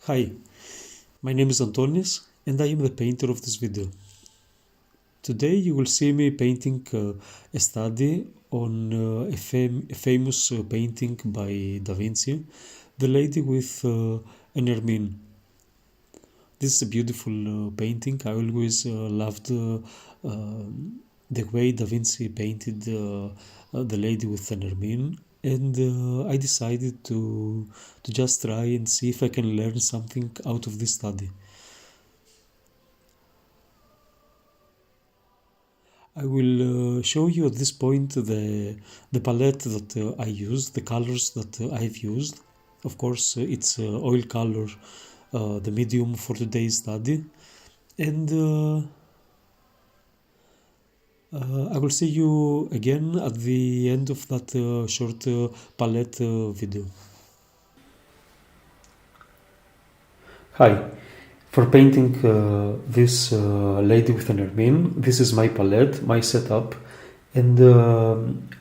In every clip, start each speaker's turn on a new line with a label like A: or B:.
A: Hi, my name is Antonis and I am the painter of this video. Today you will see me painting a study on a famous painting by DaVinci, The Lady with an Ermine. This is a beautiful painting. I always loved the way DaVinci painted the Lady with an Ermine, and I decided to just try and see if I can learn something out of this study. I will show you at this point the palette that I used, the colors that I've used. Of course, it's oil color, the medium for today's study, and I will see you again at the end of that short palette video. Hi. For painting this lady with an ermine, this is my palette, my setup, and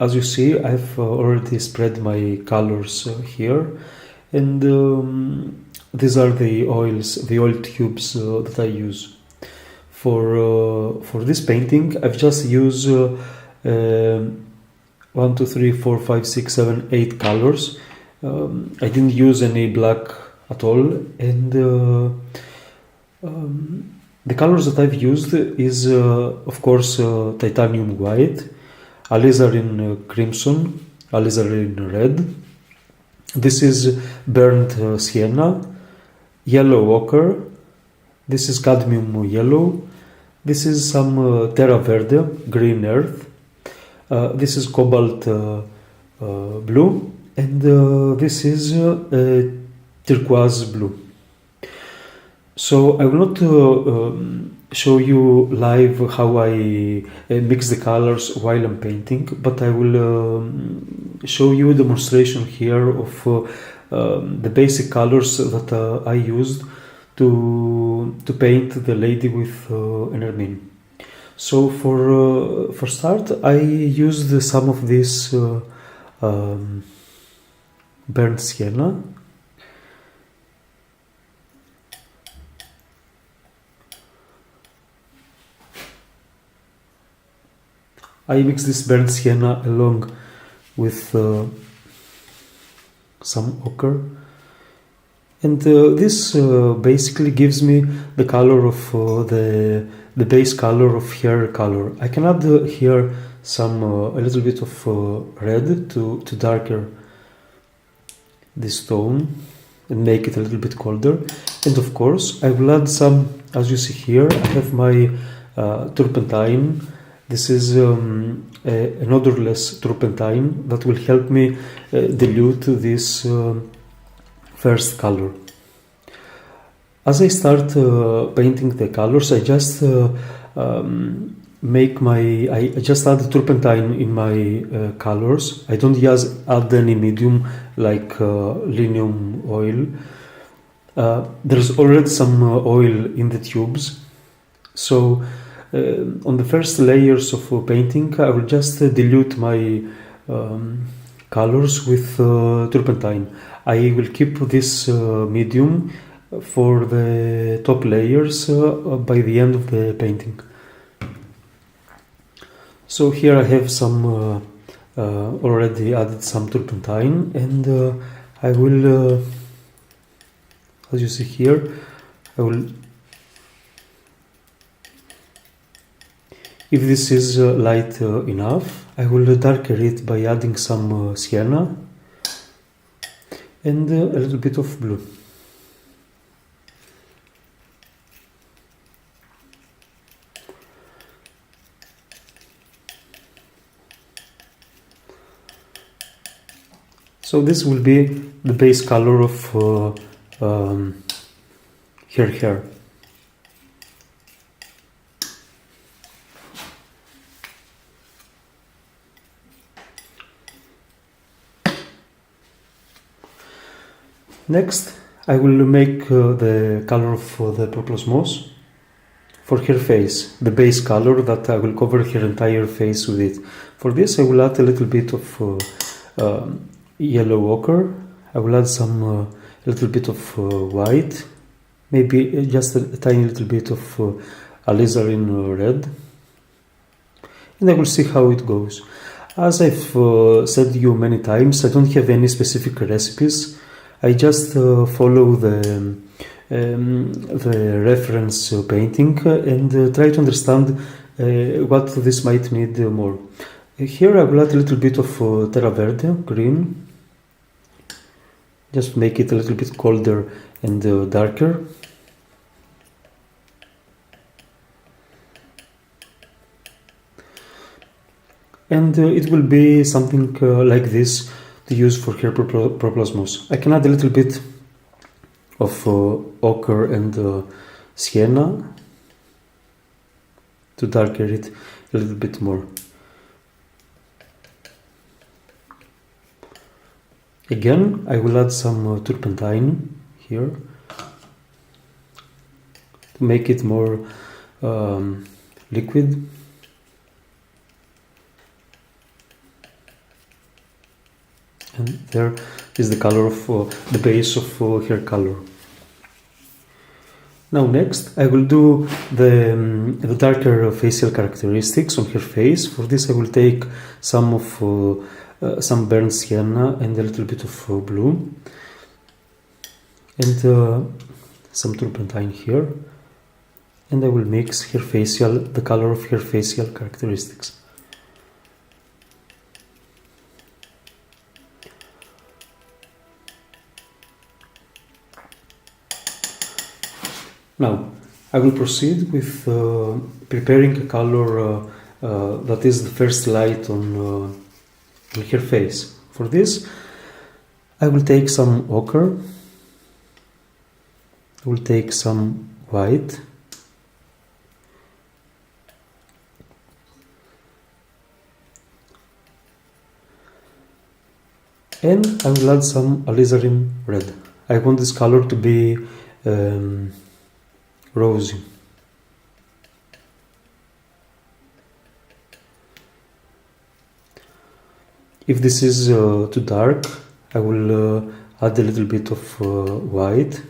A: as you see, I've already spread my colors here, and these are the oils, the oil tubes that I use. For this painting, I've just used 1, 2, 3, 4, 5, 6, 7, 8 colors. I didn't use any black at all, and the colors that I've used is of course titanium white, alizarin crimson, alizarin red. This is burnt sienna, yellow ochre. This is cadmium yellow. This is some terra verde, green earth. This is cobalt blue, and this is turquoise blue. So I will not show you live how I mix the colors while I'm painting, but I will show you a demonstration here of the basic colors that I used to paint the lady with an ermine. So for start, I used some of this burnt sienna. I mix this burnt sienna along with some ochre, and this basically gives me the color of the base color of hair color. I can add here some a little bit of red to darker this tone and make it a little bit colder. And of course I will add some, as you see here, I have my turpentine. This is an odorless turpentine that will help me dilute this first color. As I start painting the colors, I just I just add turpentine in my colors. I don't add any medium like linseed oil. There's already some oil in the tubes, so on the first layers of painting, I will just dilute my colors with turpentine. I will keep this medium for the top layers by the end of the painting. So here I have some already added some turpentine, and I will, as you see here, I will. If this is light enough, I will darken it by adding some sienna and a little bit of blue. So this will be the base color of her hair. Next, I will make the color of the purple moss for her face, the base color that I will cover her entire face with it. For this, I will add a little bit of yellow ochre. I will add some a little bit of white, maybe just a tiny little bit of alizarin red, and I will see how it goes. As I've said to you many times, I don't have any specific recipes. I just follow the reference painting and try to understand what this might need more. Here I will add a little bit of terra verde, green, just make it a little bit colder and darker. And it will be something like this to use for hair proplasmos. I can add a little bit of ochre and sienna to darken it a little bit more. Again, I will add some turpentine here to make it more liquid. And there is the color of the base of hair color. Now next I will do the darker facial characteristics on her face. For this I will take some burnt sienna and a little bit of blue and some turpentine here, and I will mix the color of her facial characteristics. Now, I will proceed with preparing a color that is the first light on her face. For this, I will take some ochre, I will take some white, and I will add some alizarin red. I want this color to be rosy. If this is too dark, I will add a little bit of white.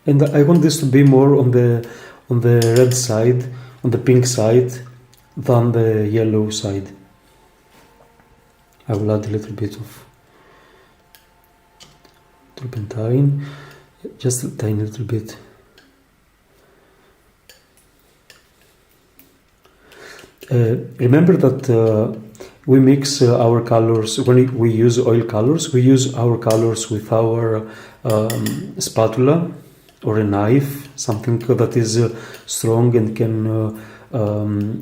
A: And I want this to be more on the red side, on the pink side, than the yellow side. I will add a little bit of turpentine, just a tiny little bit. Remember that we mix our colors, when we use oil colors, we use our colors with our spatula or a knife, something that is strong and can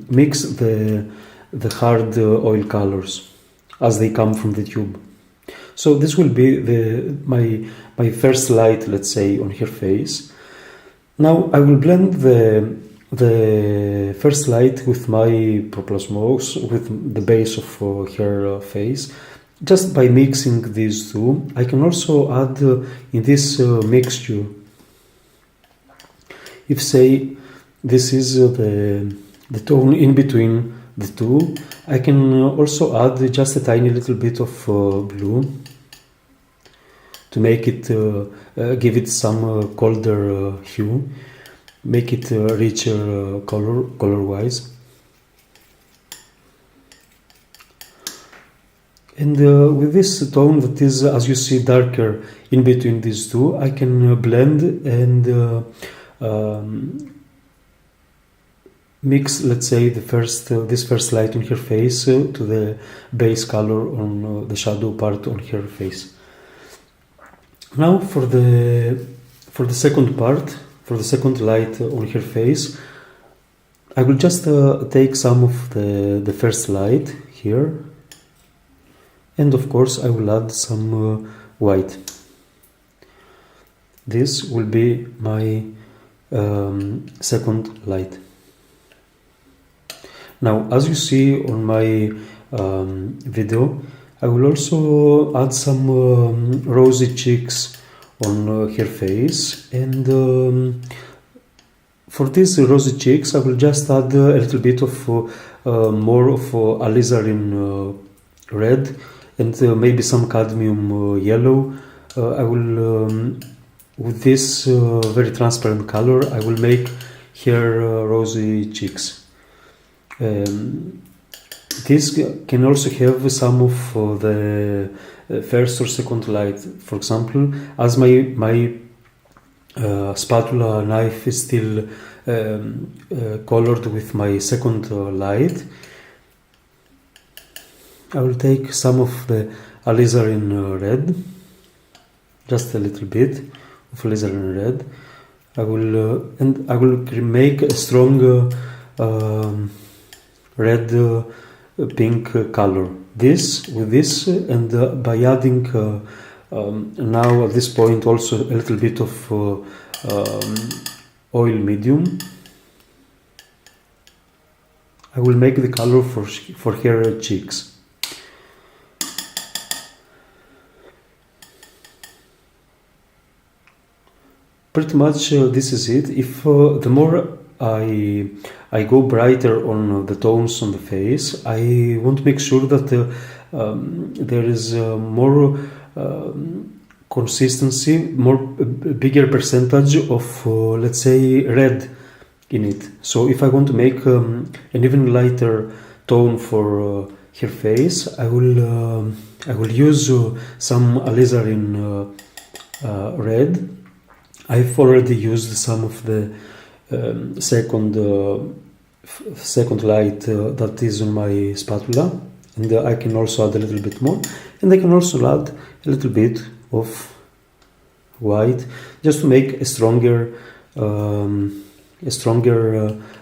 A: mix the hard oil colors as they come from the tube. So this will be my first light, let's say, on her face. Now I will blend the first light with my proplasmos, with the base of her face, just by mixing these two. I can also add in this mixture, if say this is the tone in between the two, I can also add just a tiny little bit of blue to make it, give it some colder hue, make it richer color-wise. And with this tone that is, as you see, darker in between these two, I can blend and mix, let's say, this first light on her face to the base color on the shadow part on her face. Now for the second part, for the second light on her face, I will just take some of the first light here, and of course I will add some white. This will be my second light. Now, as you see on my video, I will also add some rosy cheeks on her face, and for these rosy cheeks I will just add a little bit of more of alizarin red and maybe some cadmium yellow. I will with this very transparent color I will make her rosy cheeks. This can also have some of the first or second light. For example, as my spatula knife is still colored with my second light, I will take some of the alizarin red, just a little bit of alizarin red. I will make a strong red pink color. This with this, and by adding now at this point also a little bit of oil medium, I will make the color for her cheeks. Pretty much this is it. If the more I go brighter on the tones on the face, I want to make sure that there is more consistency, bigger percentage of let's say red in it. So if I want to make an even lighter tone for her face, I will use some alizarin red. I've already used some of the second light that is on my spatula, and I can also add a little bit more, and I can also add a little bit of white just to make a stronger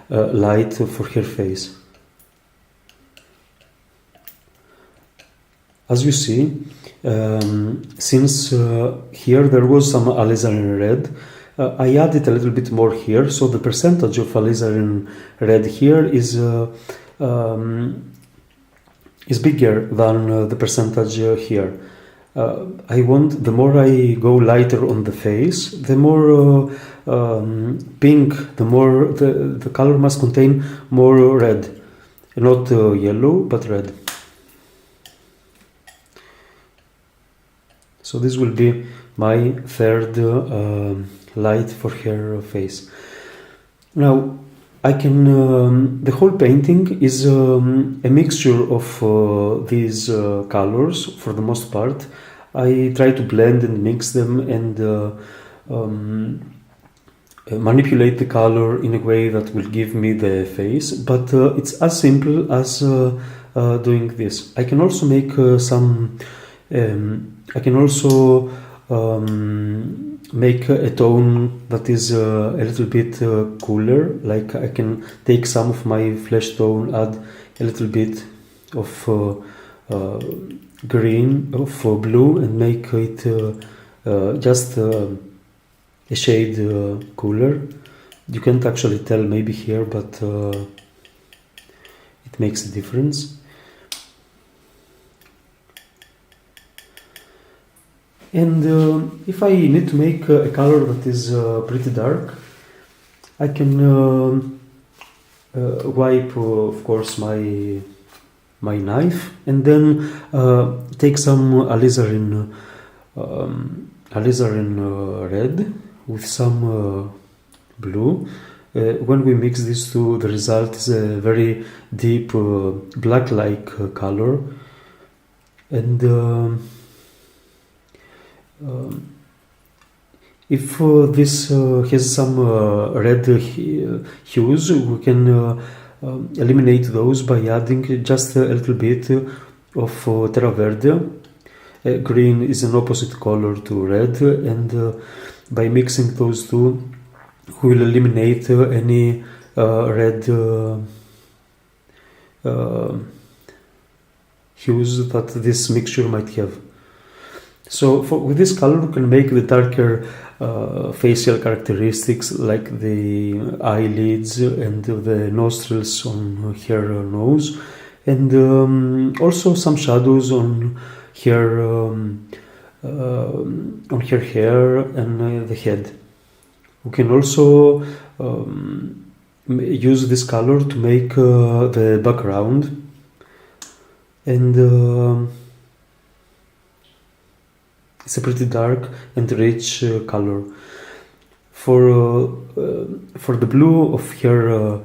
A: light for her face. As you see, since here there was some alizarin red, I added a little bit more here, so the percentage of alizarin red here is bigger than the percentage here. I want, the more I go lighter on the face, the more pink, the more the color must contain more red, not yellow but red. So this will be my third light for her face. Now I can, the whole painting is a mixture of these colors for the most part. I try to blend and mix them and manipulate the color in a way that will give me the face, but it's as simple as doing this. I can also make I can also make a tone that is a little bit cooler, like I can take some of my flesh tone, add a little bit of green, of blue, and make it just a shade cooler. You can't actually tell maybe here, but it makes a difference. And if I need to make a color that is pretty dark, I can wipe, of course, my knife, and then take some alizarin red with some blue. When we mix these two, the result is a very deep black-like color, and if this has some red hues, we can eliminate those by adding just a little bit of terra verde. Green is an opposite color to red, and by mixing those two, we will eliminate any red hues that this mixture might have. So with this color we can make the darker facial characteristics, like the eyelids and the nostrils on her nose, and also some shadows on her hair and the head. We can also use this color to make the background, and it's a pretty dark and rich color. For the blue of her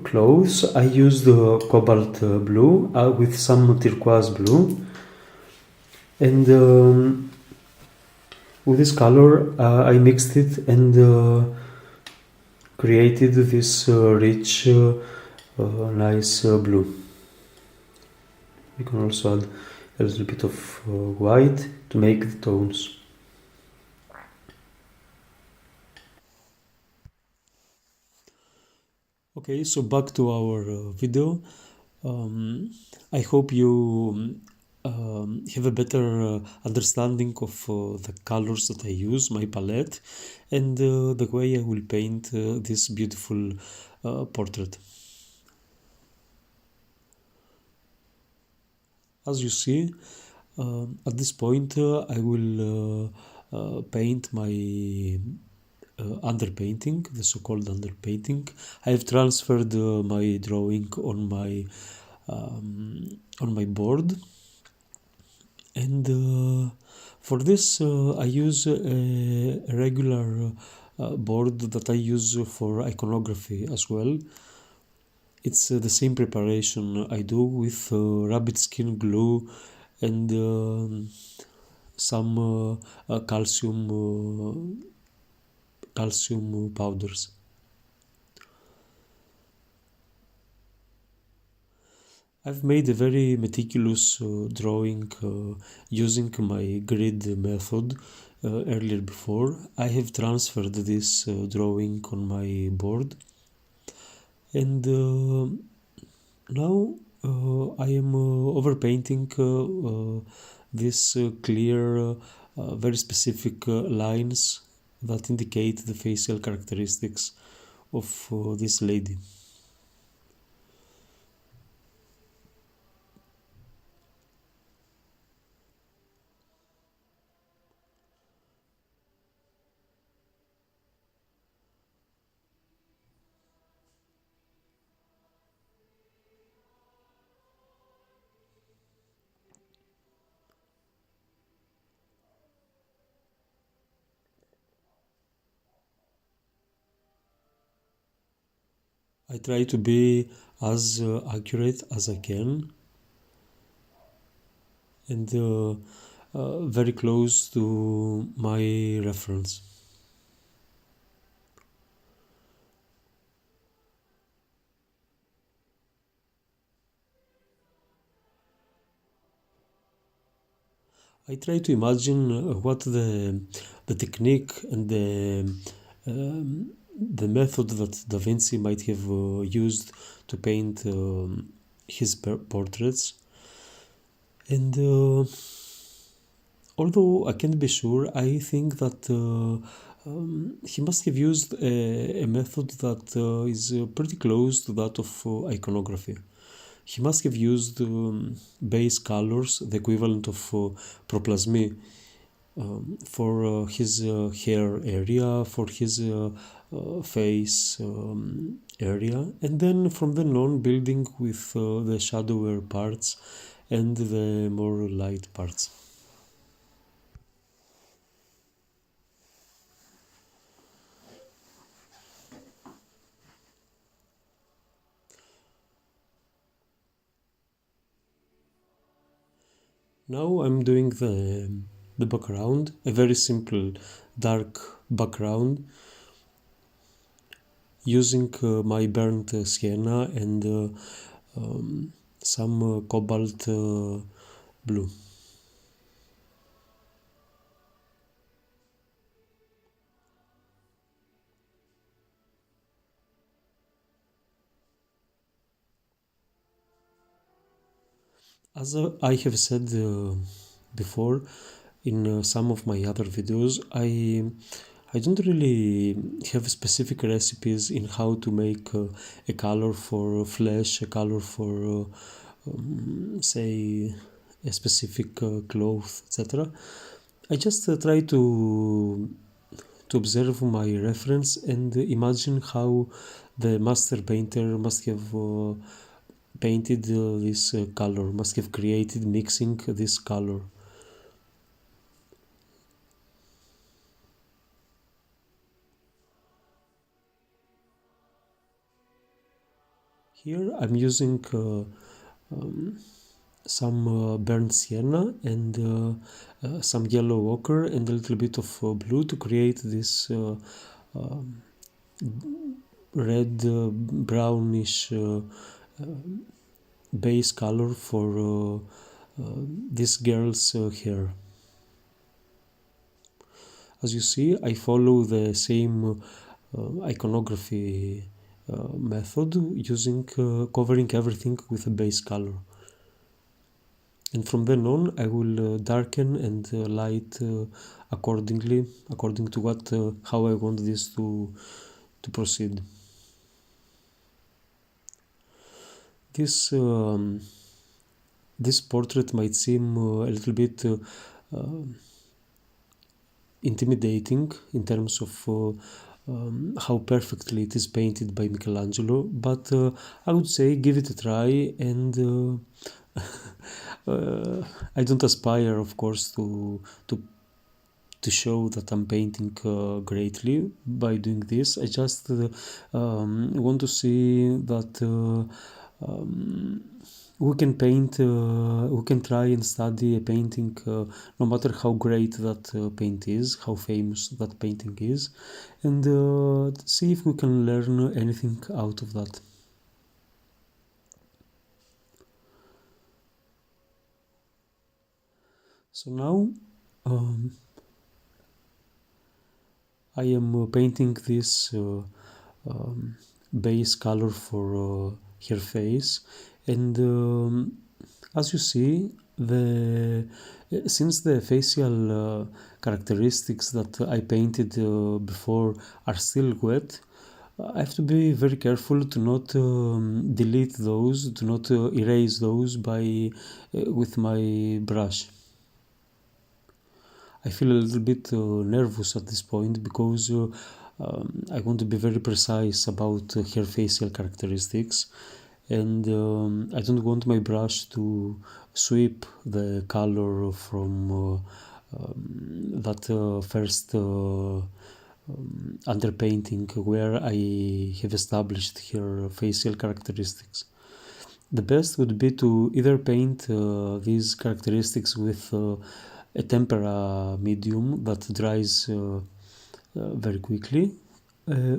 A: clothes, I used cobalt blue with some turquoise blue, and with this color I mixed it and created this rich, nice blue. You can also add a little bit of white to make the tones. Okay, so back to our video. I hope you have a better understanding of the colors that I use, my palette, and the way I will paint this beautiful portrait. As you see, at this point I will paint my underpainting, the so-called underpainting. I have transferred my drawing on my board, and for this I use a regular board that I use for iconography as well. It's the same preparation I do with rabbit skin glue and some calcium powders. I've made a very meticulous drawing using my grid method earlier before. I have transferred this drawing on my board, and now I am overpainting this clear, very specific lines that indicate the facial characteristics of this lady. I try to be as accurate as I can and very close to my reference. I try to imagine what the technique and the method that DaVinci might have used to paint his portraits, and although I can't be sure, I think that he must have used a method that is pretty close to that of iconography. He must have used base colors, the equivalent of proplasmy, for his hair area, for his face area, and then from then on building with the shadowier parts and the more light parts. Now I'm doing the background, a very simple dark background, using my burnt sienna and some cobalt blue. As I have said before in some of my other videos, I don't really have specific recipes in how to make a color for flesh, a color for say a specific cloth, etc. I just try to observe my reference and imagine how the master painter must have painted this color, must have created mixing this color. Here I'm using some burnt sienna and some yellow ochre and a little bit of blue to create this red brownish base color for this girl's hair. As you see, I follow the same iconography method using covering everything with a base color. And from then on, I will darken and light accordingly, according to what how I want this to proceed. This portrait might seem a little bit intimidating in terms of how perfectly it is painted by Michelangelo, but I would say give it a try, and I don't aspire, of course, to show that I'm painting greatly by doing this. I just want to see that we can paint, we can try and study a painting no matter how great that paint is, how famous that painting is, and see if we can learn anything out of that. So now I am painting this base color for her face, and as you see, since the facial characteristics that I painted before are still wet, I have to be very careful to not delete those, to not erase those by with my brush. I feel a little bit nervous at this point because I want to be very precise about her facial characteristics, and I don't want my brush to sweep the color from that first underpainting where I have established her facial characteristics. The best would be to either paint these characteristics with a tempera medium that dries very quickly,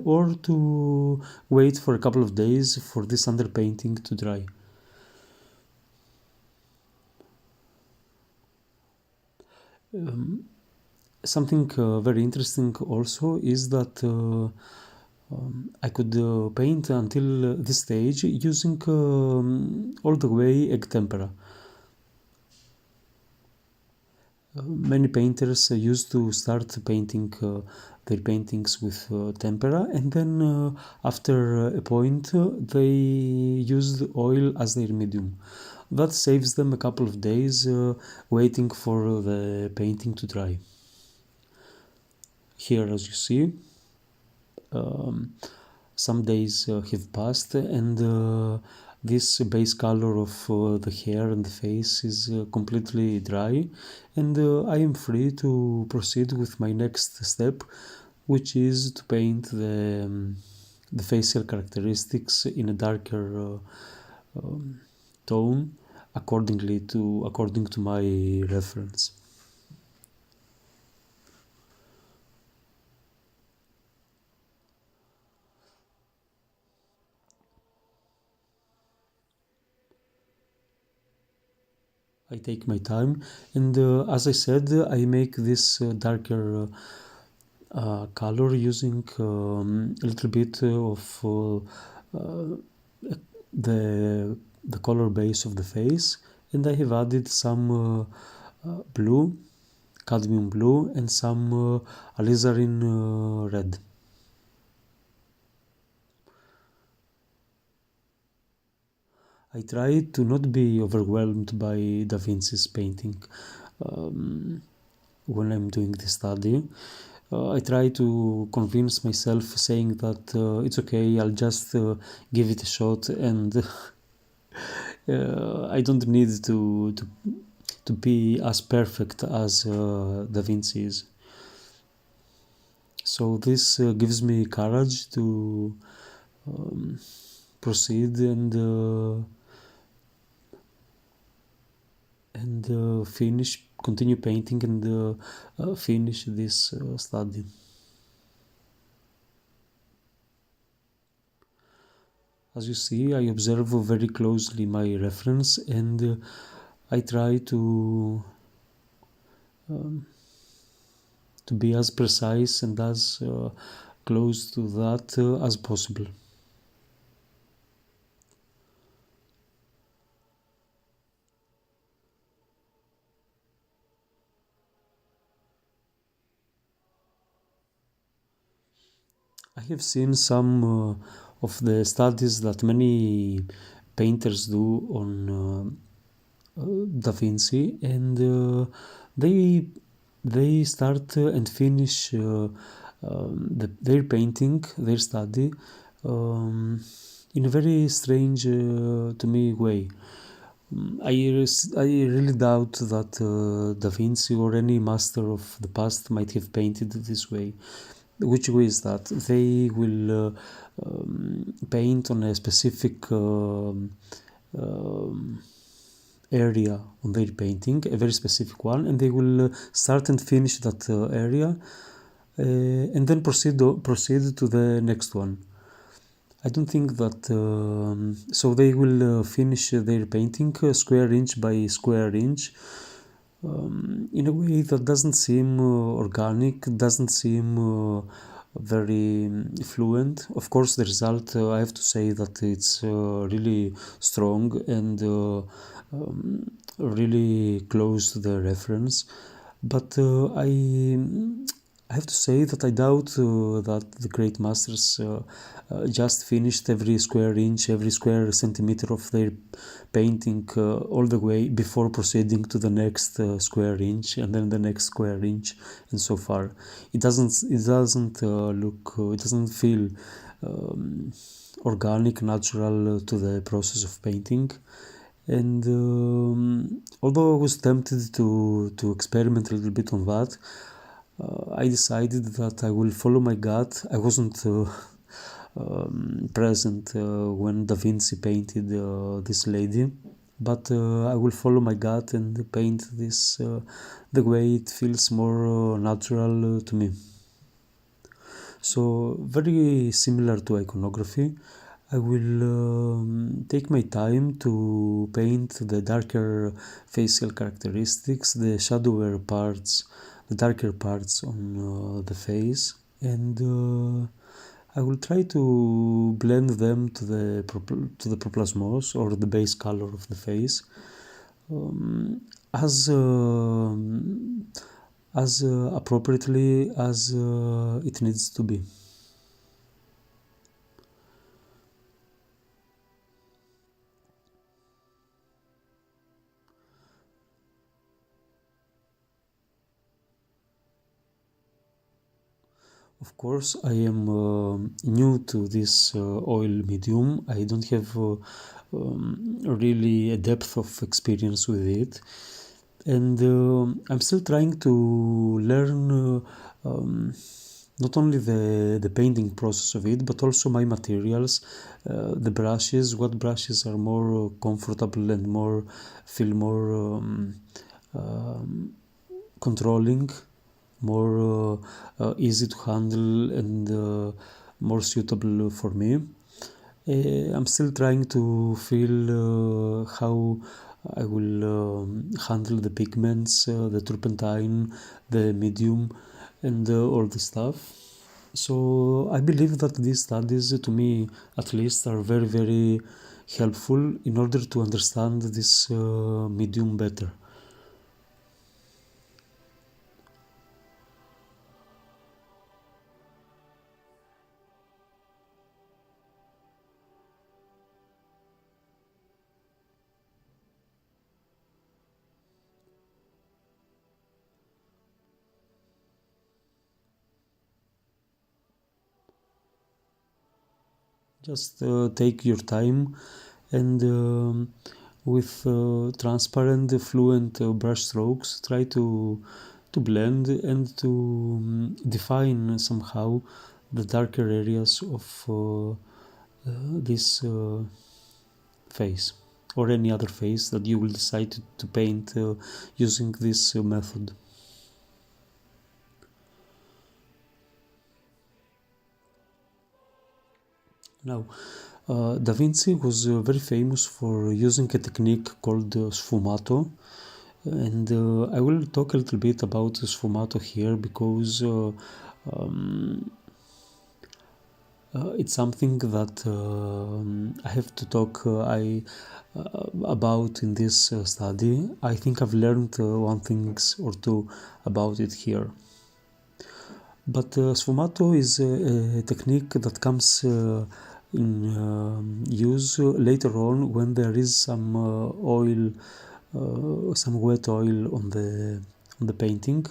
A: or to wait for a couple of days for this underpainting to dry. Something very interesting also is that I could paint until this stage using all the way egg tempera. Many painters used to start painting their paintings with tempera, and then after a point they used oil as their medium. That saves them a couple of days waiting for the painting to dry. Here, as you see, some days have passed, and this base color of the hair and the face is completely dry, and I am free to proceed with my next step, which is to paint the facial characteristics in a darker tone according to my reference. I take my time, and as I said, I make this darker color using a little bit of the color base of the face, and I have added some blue cadmium blue, and some alizarin red. I try to not be overwhelmed by DaVinci's painting when I'm doing the study. I try to convince myself, saying that it's okay, I'll just give it a shot, and I don't need to be as perfect as Da Vinci is. So this gives me courage to proceed and continue painting and finish this study. As you see, I observe very closely my reference, and I try to be as precise and as close to that as possible. I have seen some of the studies that many painters do on Da Vinci, and they start and finish their painting, their study, in a very strange to me way. I really doubt that Da Vinci or any master of the past might have painted this way. Which way is that? They will paint on a specific area on their painting, a very specific one, and they will start and finish that area, and then proceed to the next one. I don't think that so they will finish their painting square inch by square inch, in a way that doesn't seem organic, doesn't seem very fluent. Of course, the result, I have to say that it's really strong and really close to the reference, but I have to say that I doubt that the great masters just finished every square inch, every square centimeter of their painting all the way before proceeding to the next square inch and then the next square inch and so far. It doesn't look, it doesn't feel organic, natural to the process of painting. And although I was tempted to experiment a little bit on that, I decided that I will follow my gut. I wasn't present when Da Vinci painted this lady, but I will follow my gut and paint this the way it feels more natural to me. So very similar to iconography, I will take my time to paint the darker facial characteristics, the shadowier parts, the darker parts on the face, and I will try to blend them to the proplasmos or the base color of the face as appropriately as it needs to be. Of course, I am new to this oil medium. I don't have really a depth of experience with it, and I'm still trying to learn not only the painting process of it, but also my materials, the brushes, what brushes are more comfortable and feel more controlling, more easy to handle, and more suitable for me. I'm still trying to feel how I will handle the pigments, the turpentine, the medium, and all the stuff. So I believe that these studies, to me at least, are very, very helpful in order to understand this medium better. Just take your time and with transparent, fluent brush strokes, try to blend and to define somehow the darker areas of this face or any other face that you will decide to paint using this method. Now, DaVinci was very famous for using a technique called sfumato, and I will talk a little bit about sfumato here because it's something that I have to talk about in this study. I think I've learned one thing or two about it here. But sfumato is a technique that comes in use later on when there is some oil, some wet oil on the painting,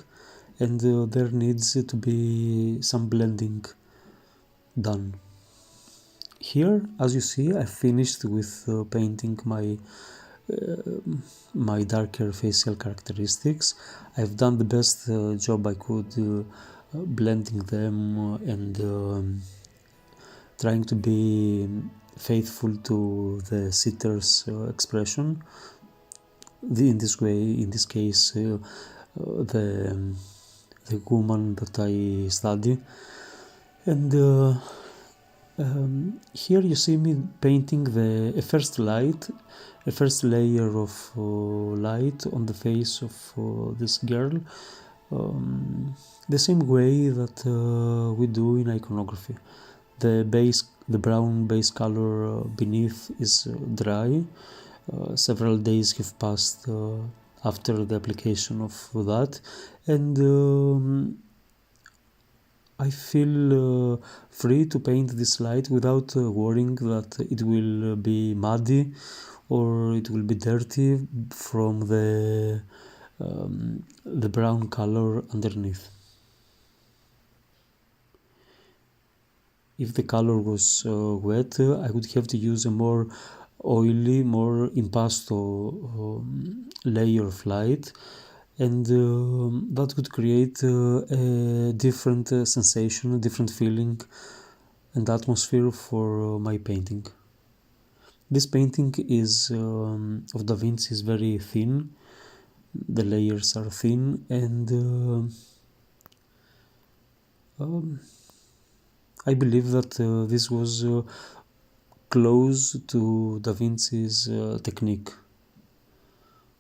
A: and there needs to be some blending done. Here, as you see, I finished with painting my darker facial characteristics. I've done the best job I could blending them and trying to be faithful to the sitter's expression. In this way, in this case, the woman that I study, and here you see me painting a first layer of light on the face of this girl, the same way that we do in iconography. The brown base color beneath is dry. Several days have passed after the application of that, and I feel free to paint this light without worrying that it will be muddy or it will be dirty from the brown color underneath. If the color was wet, I would have to use a more oily, more impasto layer of light, and that would create a different sensation, a different feeling and atmosphere for my painting. This painting is of Da Vinci is very thin. The layers are thin, and I believe that this was close to Da Vinci's technique.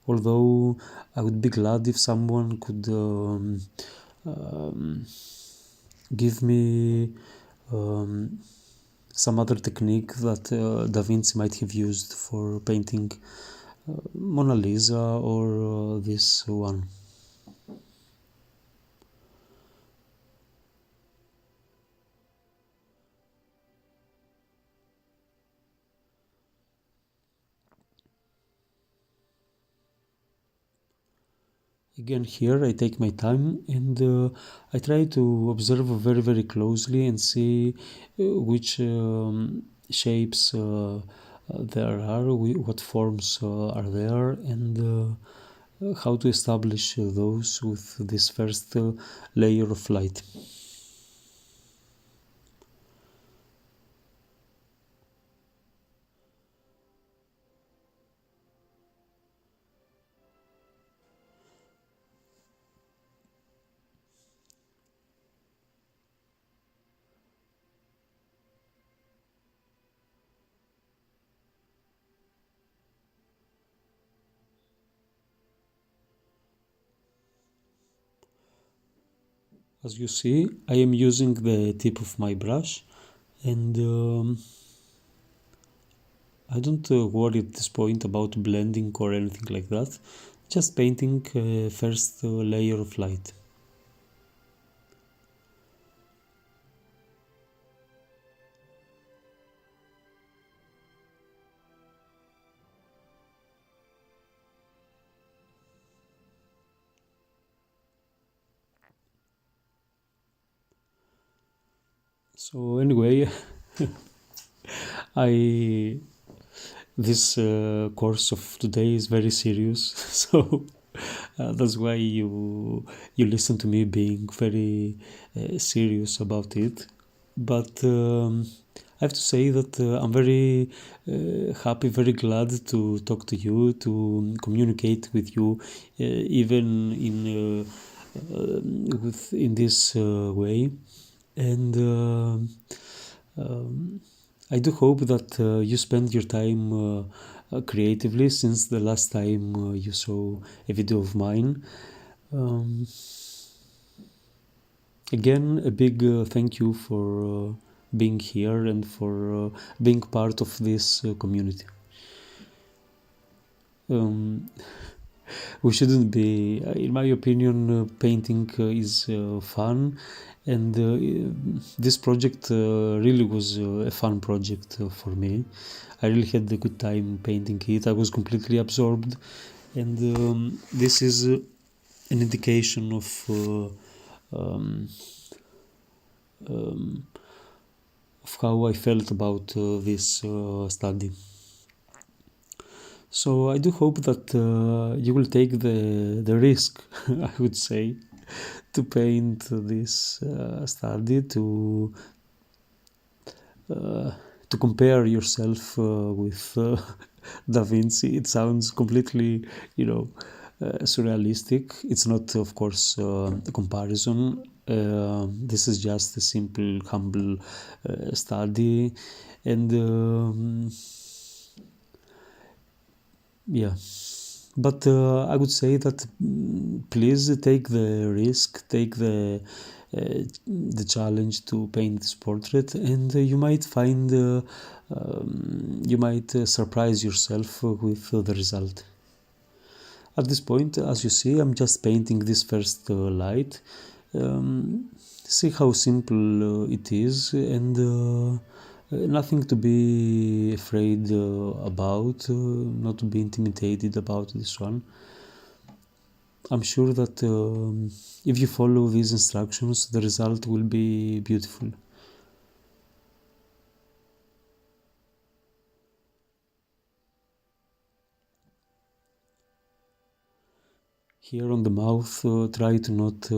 A: Although I would be glad if someone could give me some other technique that Da Vinci might have used for painting Mona Lisa or this one. Again, here I take my time and I try to observe very closely and see which shapes there are, what forms are there, and how to establish those with this first layer of light. As you see, I am using the tip of my brush, and I don't worry at this point about blending or anything like that, just painting first layer of light. So anyway, I this course of today is very serious, so that's why you listen to me being very serious about it. But I have to say that I'm very happy, very glad to talk to you, to communicate with you, even in this way, and I do hope that you spend your time creatively since the last time you saw a video of mine. Um, Again, a big thank you for being here and for being part of this community. We shouldn't be, in my opinion, painting is fun, and this project really was a fun project for me. I really had a good time painting it. I was completely absorbed, and this is an indication of how I felt about this study. So I do hope that you will take the risk, I would say, to paint this study, to compare yourself with DaVinci. It sounds completely, surrealistic. It's not, of course, a comparison. This is just a simple, humble study, and yeah. But I would say that please take the risk, take the challenge to paint this portrait, and you might find you might surprise yourself with the result. At this point, as you see, I'm just painting this first light. See how simple it is, and nothing to be afraid about, not to be intimidated about this one. I'm sure that if you follow these instructions, the result will be beautiful. Here on the mouth, try to not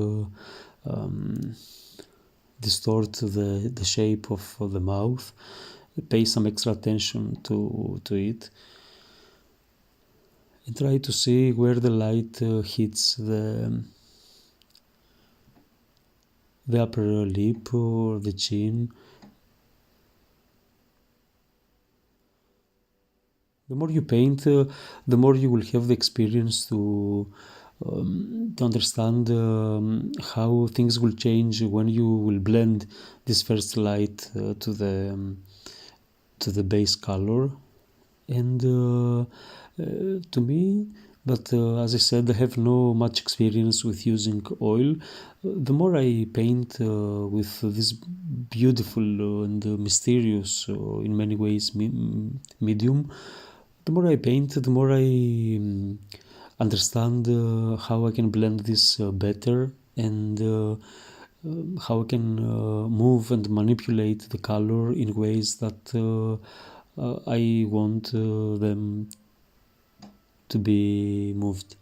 A: distort the shape of the mouth. Pay some extra attention to it. And try to see where the light hits the upper lip or the chin. The more you paint, the more you will have the experience to understand how things will change when you will blend this first light to the base color. And to me, but as I said, I have no much experience with using oil. The more I paint with this beautiful and mysterious, in many ways, medium, the more I paint, the more I understand how I can blend this better, and how I can move and manipulate the color in ways that I want them to be moved.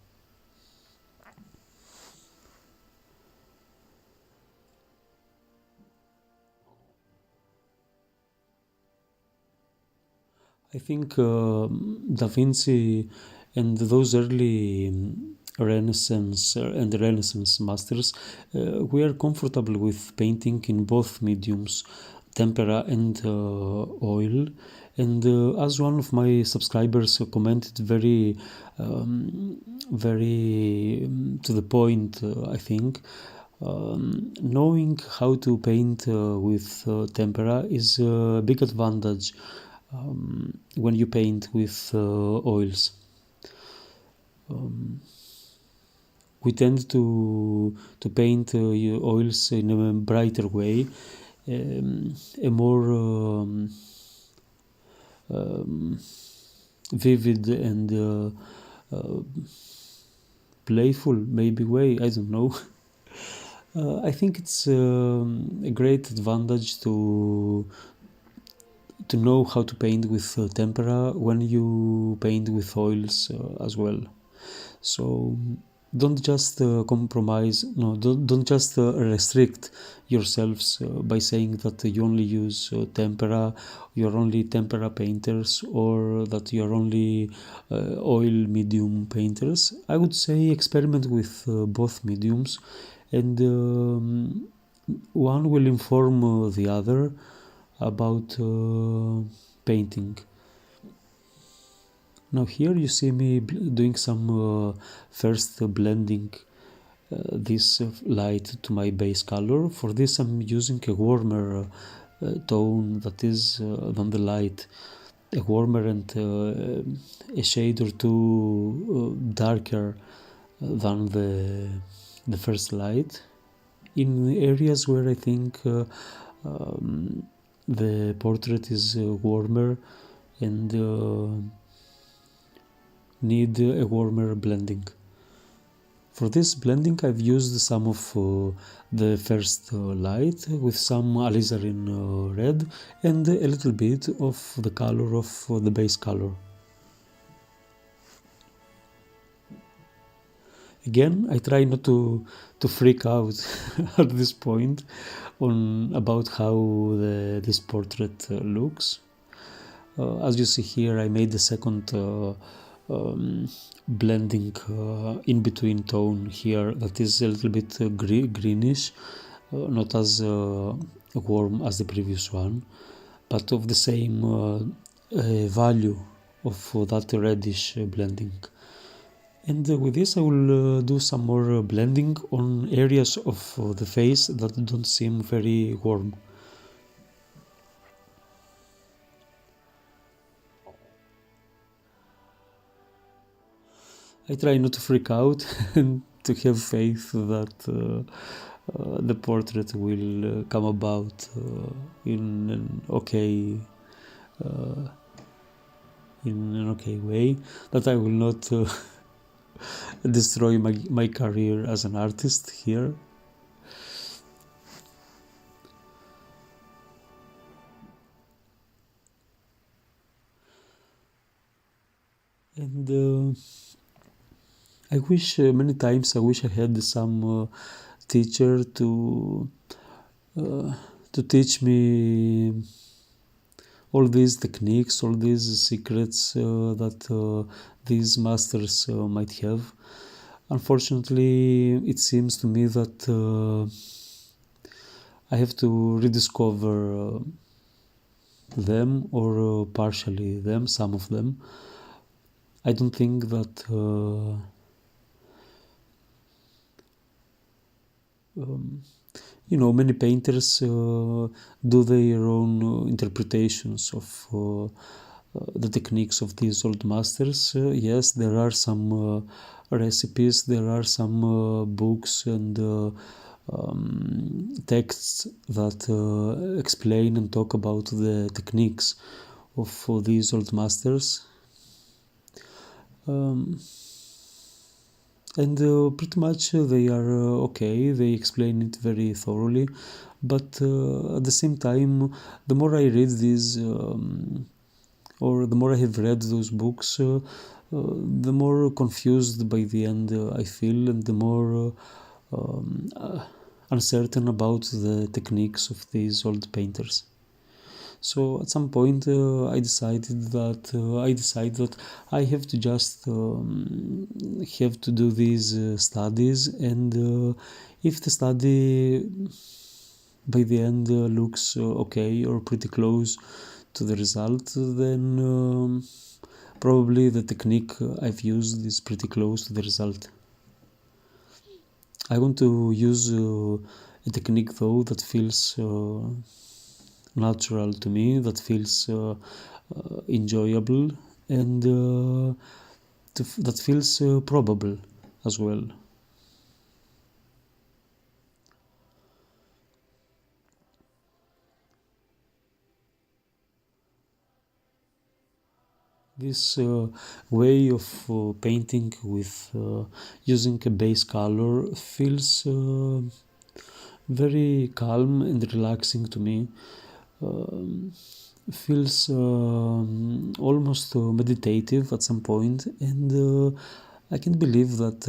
A: I think Da Vinci and those early Renaissance masters were comfortable with painting in both mediums, tempera and oil. And as one of my subscribers commented very to the point, I think, knowing how to paint with tempera is a big advantage when you paint with oils. We tend to paint oils in a brighter way, a more vivid and playful maybe way, I don't know. I think it's a great advantage to to know how to paint with tempera when you paint with oils as well. So don't just compromise, no, don't just restrict yourselves by saying that you only use tempera, you're only tempera painters, or that you're only oil medium painters. I would say experiment with both mediums, and one will inform the other about painting. Now here you see me doing some first blending this light to my base color. For this I'm using a warmer tone that is than the light, a warmer and a shade or two darker than the first light. In areas where I think the portrait is warmer and need a warmer blending. For this blending I've used some of the first light with some alizarin red and a little bit of the color of the base color. Again, I try not to freak out at this point about how this portrait looks. As you see here, I made the second blending in between tone here that is a little bit greenish, not as warm as the previous one, but of the same value of that reddish blending. And with this I will do some more blending on areas of the face that don't seem very warm. I try not to freak out and to have faith that the portrait will come about in an okay way, that I will not destroy my career as an artist here. And I wish many times I wish I had some teacher to teach me all these techniques, all these secrets that these masters might have. Unfortunately, it seems to me that I have to rediscover them, or partially them, some of them. I don't think that many painters do their own interpretations of the techniques of these old masters. Yes, there are some recipes, there are some books and texts that explain and talk about the techniques of these old masters. And pretty much they are okay, they explain it very thoroughly, but at the same time, the more I read these, or the more I have read those books, the more confused by the end I feel, and the more uncertain about the techniques of these old painters. So at some point I decided that I have to just have to do these studies, and if the study by the end looks okay or pretty close to the result, then probably the technique I've used is pretty close to the result. I want to use a technique though that feels natural to me, that feels enjoyable, and that feels probable as well. This way of painting with using a base color feels very calm and relaxing to me. feels almost meditative at some point, and I can believe that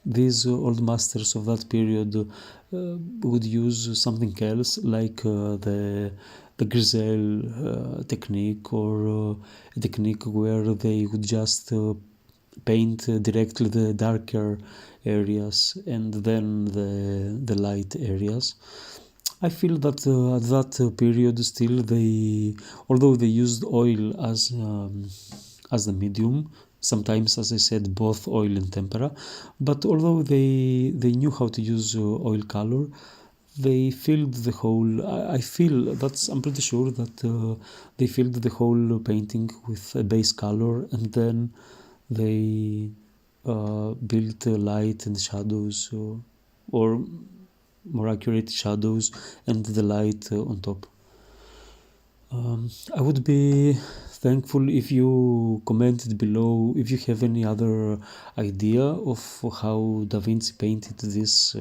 A: these old masters of that period would use something else, like the grisaille technique, or a technique where they would just paint directly the darker areas and then the light areas. I feel that at that period still although they used oil as the medium, sometimes, as I said, both oil and tempera, but although they knew how to use oil color, they filled the whole. I feel that's. I'm pretty sure that they filled the whole painting with a base color, and then they built light and shadows, or more accurate, shadows and the light on top. I would be thankful if you commented below if you have any other idea of how Da Vinci painted this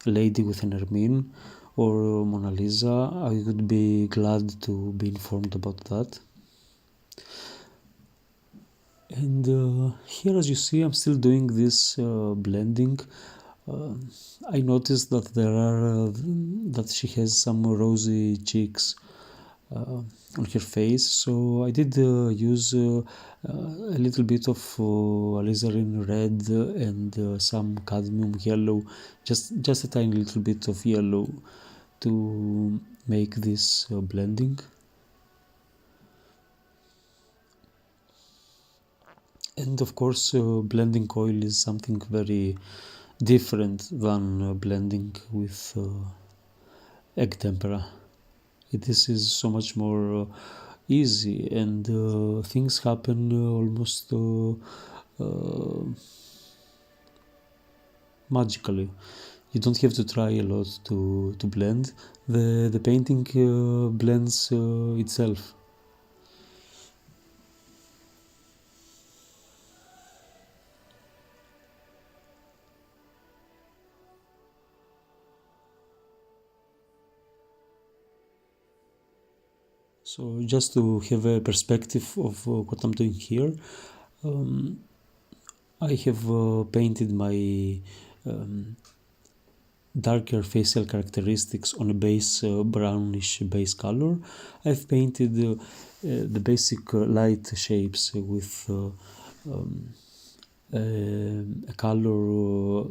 A: lady with an ermine or Mona Lisa. I would be glad to be informed about that. And here, as you see, I'm still doing this blending. I noticed that that she has some rosy cheeks on her face, so I did use a little bit of alizarin red and some cadmium yellow, just a tiny little bit of yellow to make this blending. And of course, blending oil is something very different than blending with egg tempera. This is so much more easy, and things happen almost magically. You don't have to try a lot to blend. The painting blends itself. So just to have a perspective of what I'm doing here, I have painted my darker facial characteristics on a base brownish base color. I've painted the basic light shapes with a color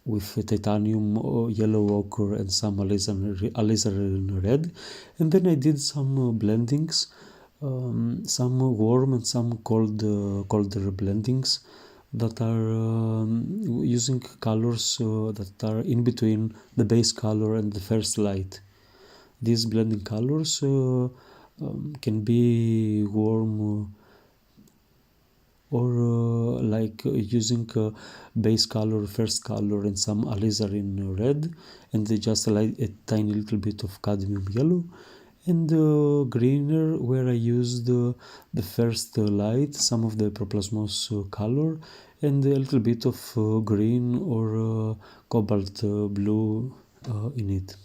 A: with titanium, yellow ochre, and some alizarin red, and then I did some blendings, some warm and some colder blendings that are using colors that are in between the base color and the first light. These blending colors can be warm or like using base color, first color, and some alizarin red, and just a tiny little bit of cadmium yellow, and greener where I used the first light, some of the proplasmos color, and a little bit of green or cobalt blue in it.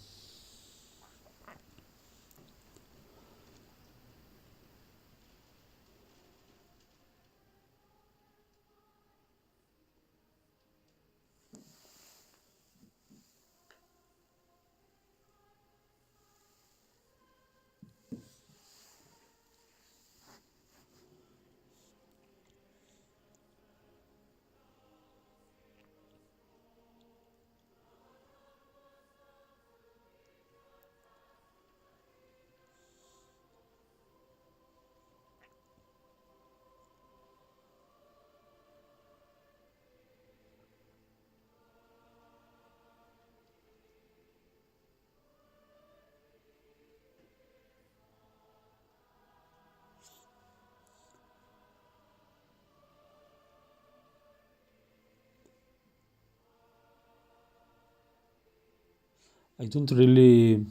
A: I don't really,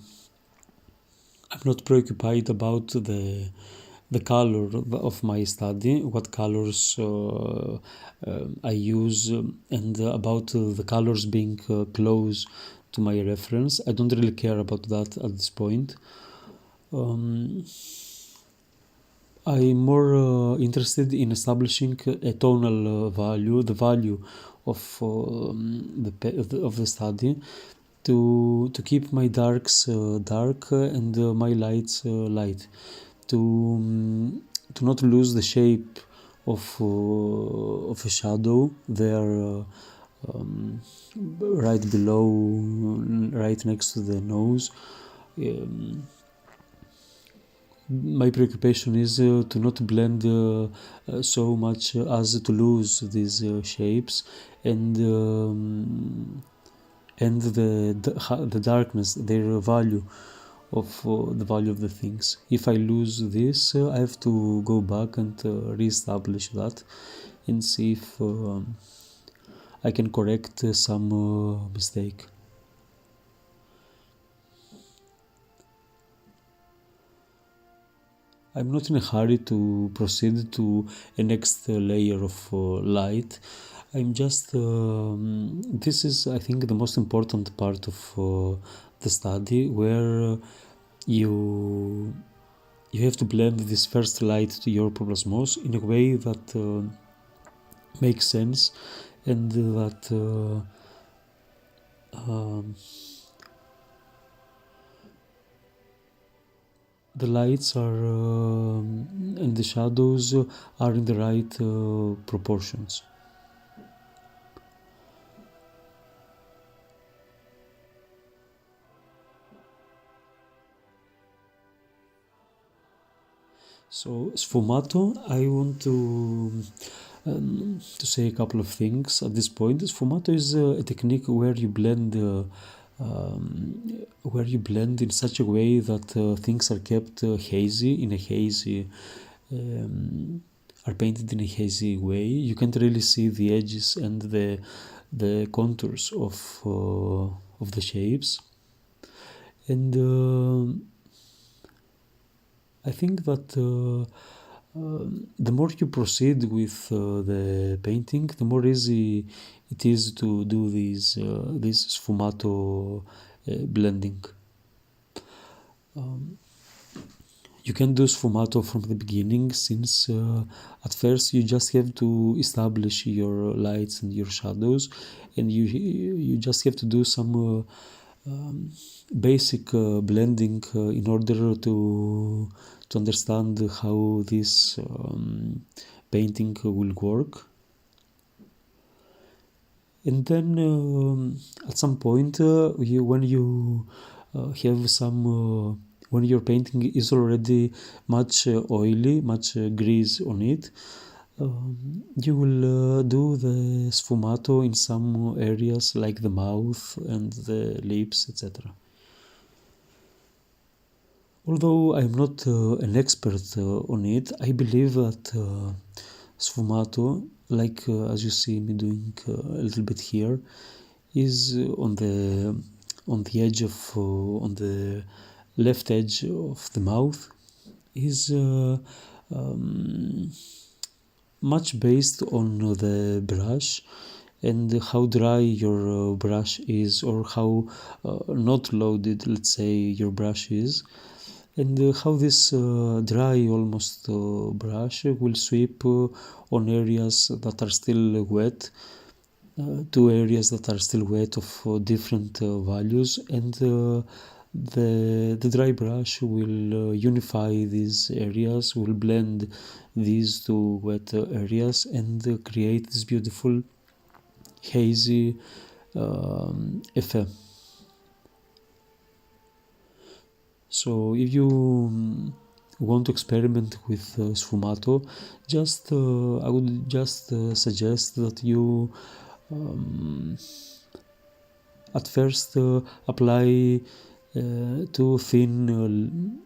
A: I'm not preoccupied about the color of my study, what colors I use, and about the colors being close to my reference. I don't really care about that at this point. I'm more interested in establishing a tonal value, the value of the study, to keep my darks dark and my lights light, to not lose the shape of a shadow there, right below, right next to the nose. My preoccupation is to not blend so much as to lose these shapes and the darkness, their value of the value of the things. If I lose this, I have to go back and re-establish that and see if I can correct some mistake. I'm not in a hurry to proceed to a next layer of light. I'm just, this is, I think, the most important part of the study, where you have to blend this first light to your plasmos in a way that makes sense, and that the lights are and the shadows are in the right proportions. So sfumato, I want to say a couple of things at this point. Sfumato is a technique where you blend in such a way that things are kept hazy, in a hazy, are painted in a hazy way. You can't really see the edges and the contours of the shapes, and I think that the more you proceed with the painting, the more easy it is to do this sfumato blending. You can do sfumato from the beginning, since at first you just have to establish your lights and your shadows, and you just have to do some basic blending in order to understand how this painting will work. And then at some point, when you have some, when your painting is already much oily, much grease on it, you will do the sfumato in some areas like the mouth and the lips, etc. Although I'm not an expert on it, I believe that sfumato, like as you see me doing a little bit here, is on the edge of on the left edge of the mouth, is much based on the brush and how dry your brush is, or how not loaded, let's say, your brush is, and how this dry almost brush will sweep on areas that are still wet, to areas that are still wet of different values, and the dry brush will unify these areas, will blend these two wet areas, and create this beautiful hazy effect. So if you want to experiment with sfumato, just I would just suggest that you at first apply too thin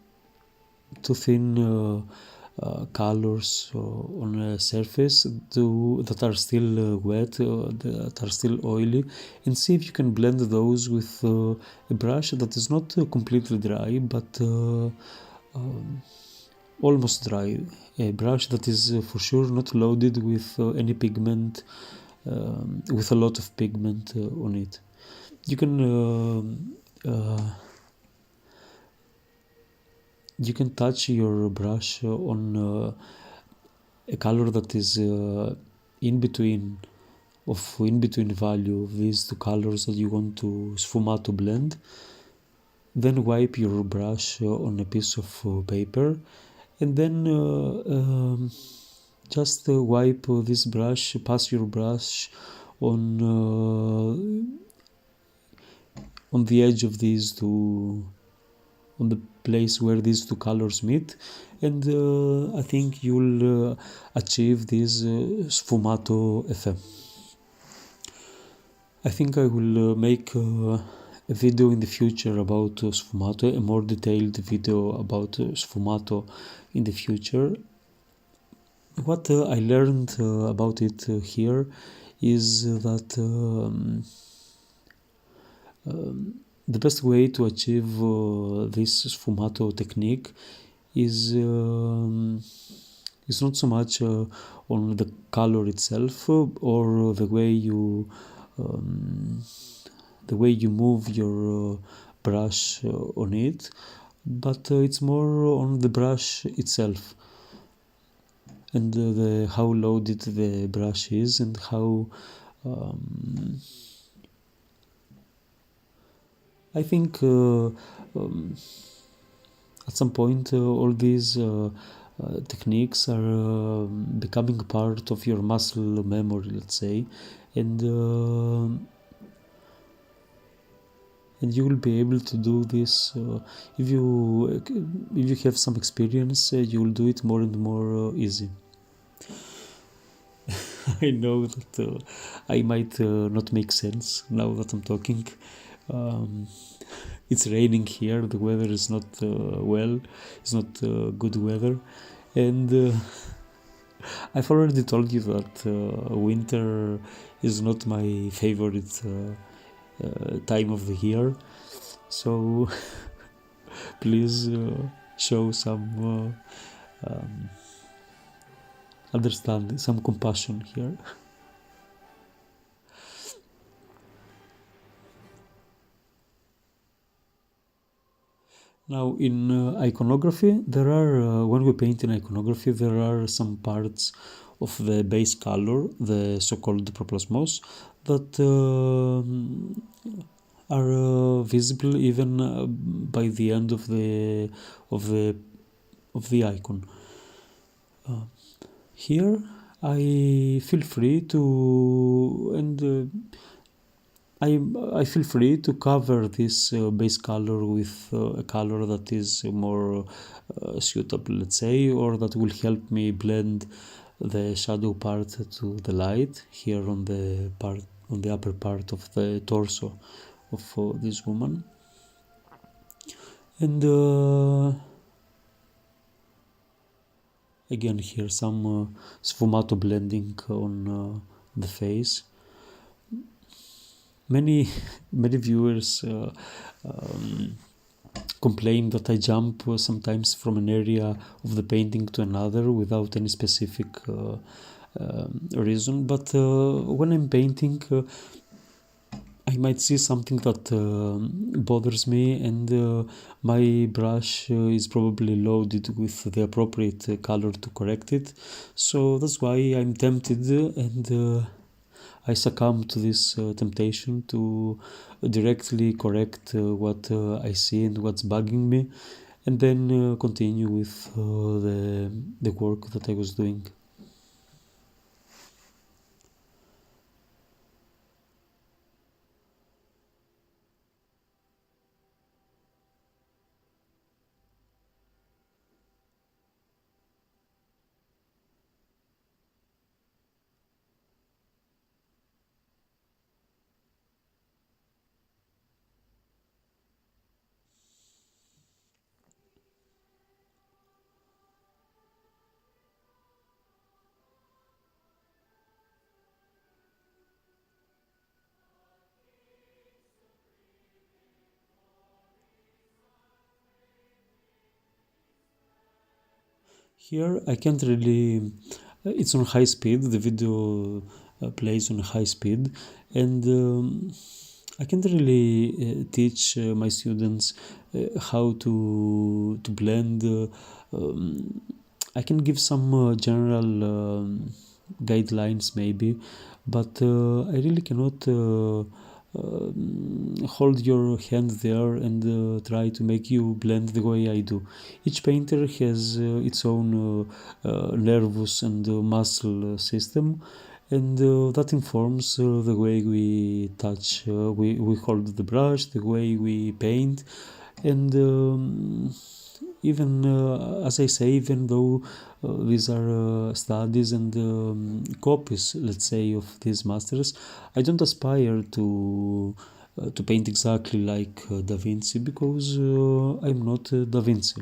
A: colors on a surface that are still wet, that are still oily, and see if you can blend those with a brush that is not completely dry, but almost dry, a brush that is for sure not loaded with any pigment, with a lot of pigment on it. you can you can touch your brush on a color that is in between value of these two colors that you want to sfumato blend. Then wipe your brush on a piece of paper, and then just wipe this brush, pass your brush on the edge of these two, on the place where these two colors meet, and I think you'll achieve this sfumato effect. I think I will make a video in the future about sfumato, a more detailed video about sfumato in the future. What I learned about it here is that the best way to achieve this sfumato technique is not so much on the color itself or the way you move your brush on it, but it's more on the brush itself, and how loaded the brush is, and how I think at some point all these techniques are becoming part of your muscle memory, let's say, and you will be able to do this if you have some experience. You will do it more and more easy. I know that I might not make sense now that I'm talking. It's raining here. The weather is not it's not good weather, and I've already told you that winter is not my favorite time of the year, so please show some understanding, some compassion here. Now, in iconography, there are when we paint in iconography, there are some parts of the base color, the so-called proplasmos, that are visible even by the end of the icon. Here, I feel free to I feel free to cover this base color with a color that is more suitable, let's say, or that will help me blend the shadow part to the light here on the upper part of the torso of this woman. And again here some sfumato blending on the face. Many viewers complain that I jump sometimes from an area of the painting to another without any specific reason, but when I'm painting I might see something that bothers me, and my brush is probably loaded with the appropriate color to correct it, so that's why I'm tempted, and I succumb to this temptation to directly correct what I see and what's bugging me, and then continue with the work that I was doing. Here I can't really, it's on high speed, the video plays on high speed, and I can't really teach my students how to blend. I can give some general guidelines maybe, but I really cannot hold your hand there and try to make you blend the way I do. Each painter has its own nervous and muscle system, and that informs the way we touch, we hold the brush, the way we paint, and even as I say, even though these are studies and copies, let's say, of these masters, I don't aspire to paint exactly like Da Vinci, because I'm not Da Vinci.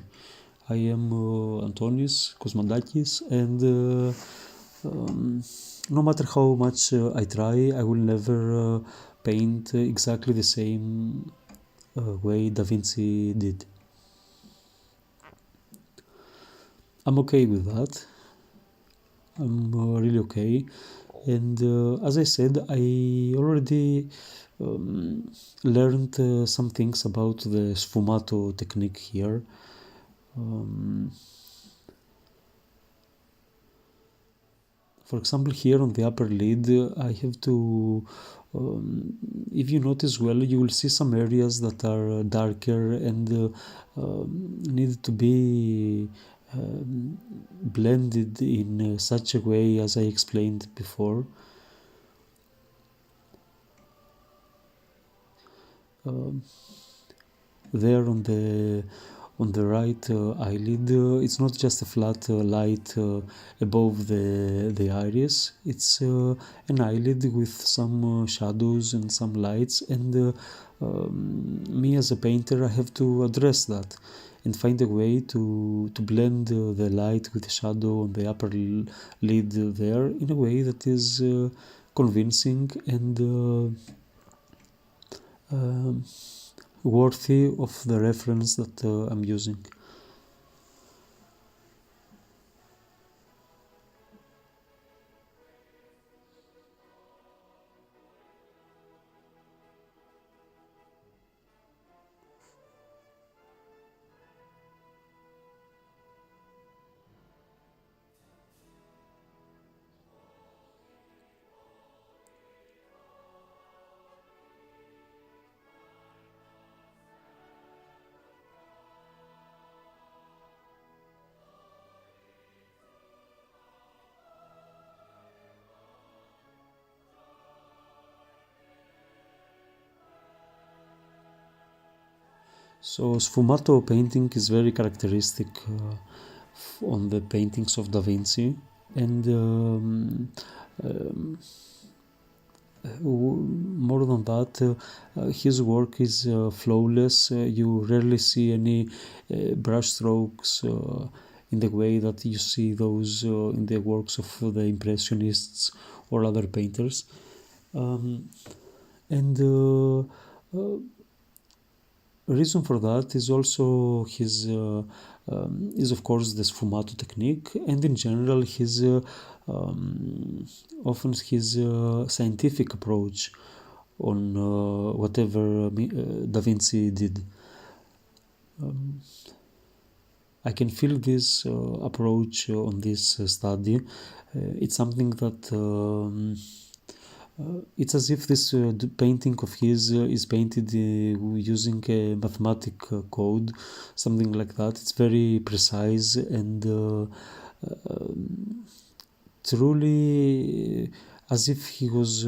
A: I am Antonis Kosmandakis, and no matter how much I try, I will never paint exactly the same way Da Vinci did. I'm okay with that. I'm really okay. And as I said, I already learned some things about the Sfumato technique here. For example, here on the upper lid, I have to, if you notice well, you will see some areas that are darker and need to be blended in such a way as I explained before. There on the right eyelid, it's not just a flat light above the iris. It's an eyelid with some shadows and some lights, and me as a painter, I have to address that and find a way to blend the light with the shadow on the upper lid there in a way that is convincing and worthy of the reference that I'm using. So sfumato painting is very characteristic on the paintings of Da Vinci, and more than that, his work is flawless. You rarely see any brush strokes in the way that you see those in the works of the Impressionists or other painters. And reason for that is also his is of course the sfumato technique, and in general his often his scientific approach on whatever Da Vinci did. I can feel this approach on this study. It's something that it's as if this painting of his is painted using a mathematic code, something like that. It's very precise and truly as if he was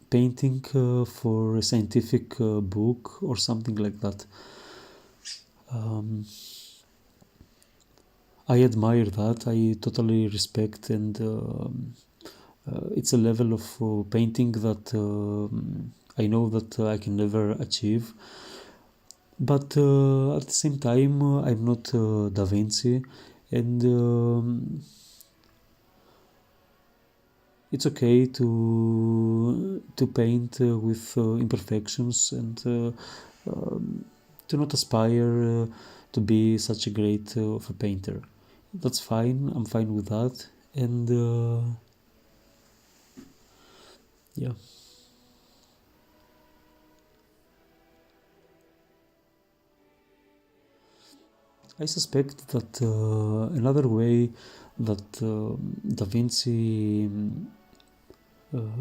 A: painting for a scientific book or something like that. I admire that. I totally respect, and it's a level of painting that I know that I can never achieve. But at the same time, I'm not Da Vinci, and it's okay to paint with imperfections and to not aspire to be such a great of a painter. That's fine. I'm fine with that, and yeah. I suspect that another way that DaVinci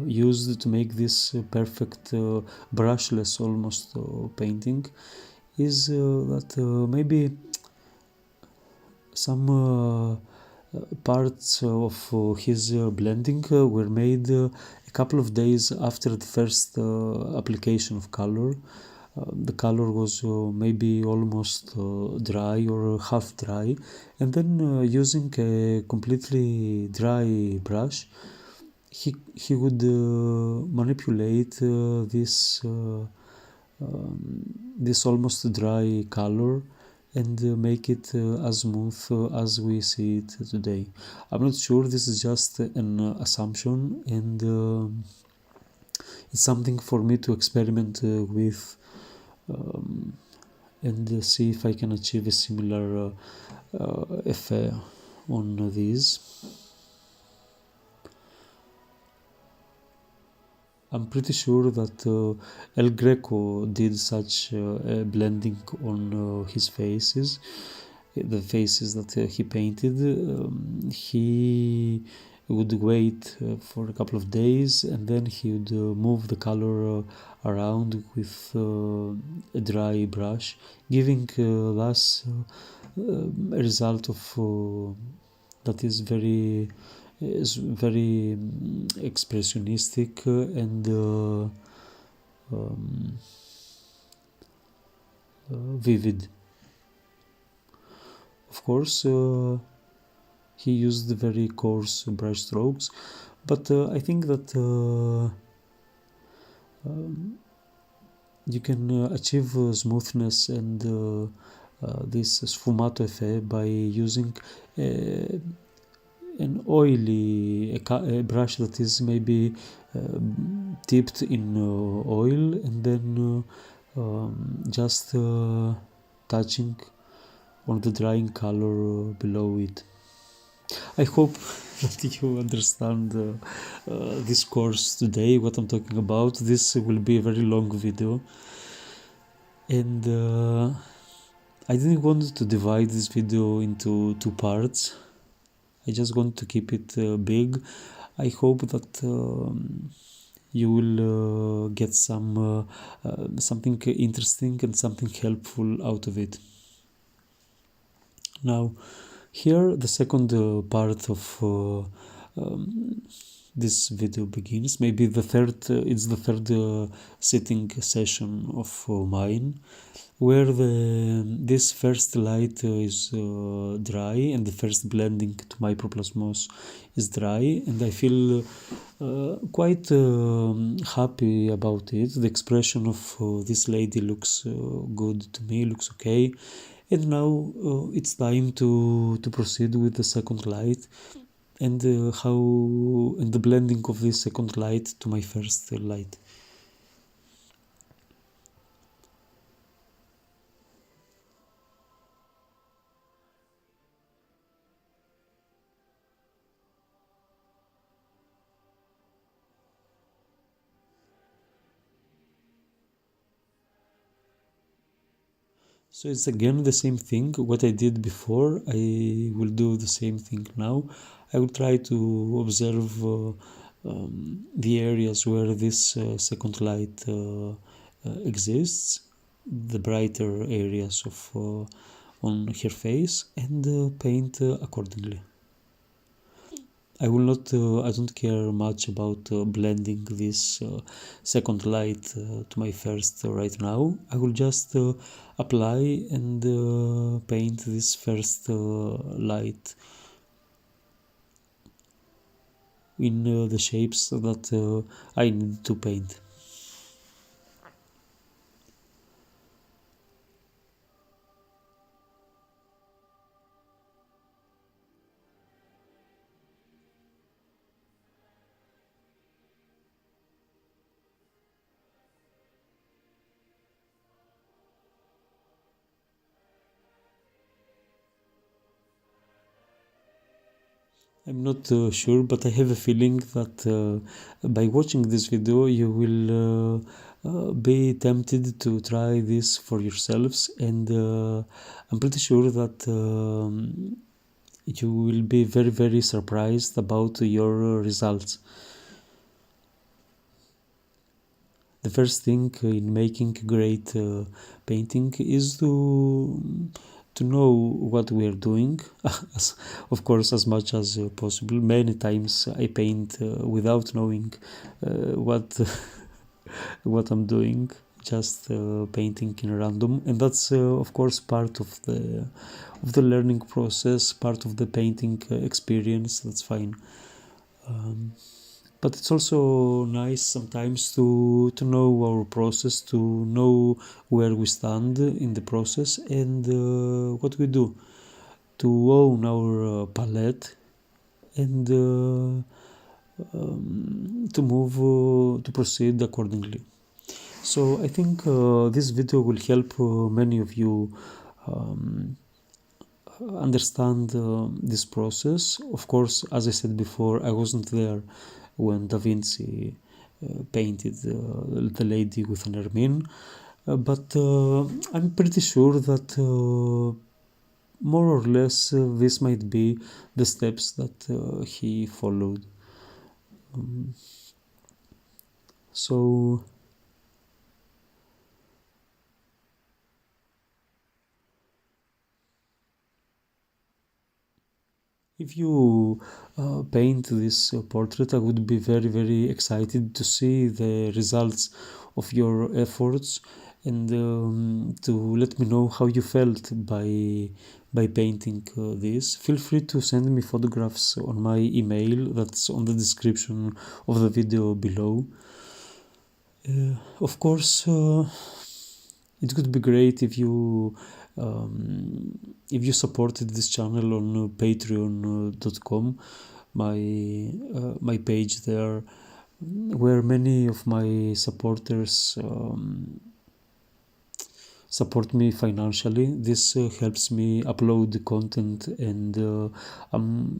A: used to make this perfect brushless almost painting is that maybe some parts of his blending were made a couple of days after the first application of color. The color was maybe almost dry or half dry, and then using a completely dry brush, he would manipulate this almost dry color and make it as smooth as we see it today. I'm not sure, this is just an assumption, and it's something for me to experiment with and see if I can achieve a similar effect on these. I'm pretty sure that El Greco did such a blending on his faces, the faces that he painted. He would wait for a couple of days, and then he would move the color around with a dry brush, giving thus a result of that is very expressionistic and vivid. Of course, he used very coarse brush strokes, but I think that you can achieve smoothness and this sfumato effect by using an oily a brush that is maybe dipped in oil, and then just touching on the drying color below it. I hope that you understand this course today, what I'm talking about. This will be a very long video, and I didn't want to divide this video into two parts. I just want to keep it big. I hope that you will get something interesting and something helpful out of it. Now, here the second part of this video begins. Maybe the third, it's the third sitting session of mine, where this first light is dry and the first blending to microplasmos is dry, and I feel quite happy about it. The expression of this lady looks good to me, looks okay, and now it's time to proceed with the second light and and the blending of this second light to my first light. So it's again the same thing. What I did before, I will do the same thing now. I will try to observe the areas where this second light exists, the brighter areas of on her face, and paint accordingly. I will not. I don't care much about blending this second light to my first right now. I will just apply and paint this first light in the shapes that I need to paint. I'm not sure, but I have a feeling that by watching this video you will be tempted to try this for yourselves, and I'm pretty sure that you will be very surprised about your results. The first thing in making a great painting is to know what we are doing, of course, as much as possible. Many times I paint without knowing what what I'm doing, just painting in random, and that's of course part of the learning process, part of the painting experience. That's fine. But it's also nice sometimes to know our process, to know where we stand in the process, and what we do, to own our palette, and to move to proceed accordingly. So I think this video will help many of you understand this process. Of course, as I said before, I wasn't there when DaVinci painted the lady with an ermine, but I'm pretty sure that more or less this might be the steps that he followed. So if you paint this portrait, I would be very excited to see the results of your efforts, and to let me know how you felt by painting this. Feel free to send me photographs on my email that's on the description of the video below. Of course, it would be great if you supported this channel on patreon.com, my page there, where many of my supporters support me financially. This helps me upload the content, and I'm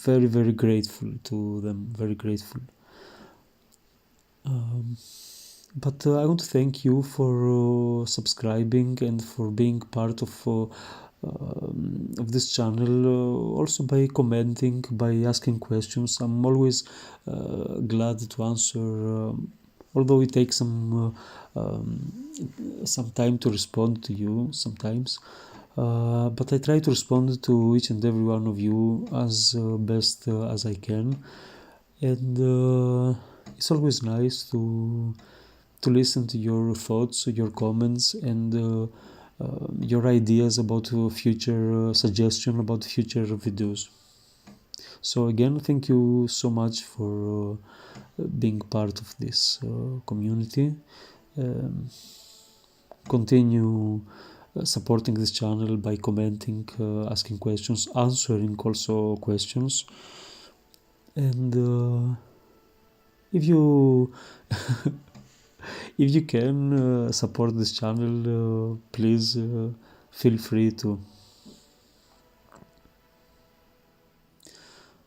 A: very grateful to them, very grateful. But I want to thank you for subscribing and for being part of this channel, also by commenting, by asking questions. I'm always glad to answer, although it takes some time to respond to you sometimes. But I try to respond to each and every one of you as best as I can, and it's always nice to listen to your thoughts, your comments, and your ideas about future suggestion about future videos. So again, thank you so much for being part of this community. Continue supporting this channel by commenting, asking questions, answering also questions, and if you if you can support this channel, please feel free to.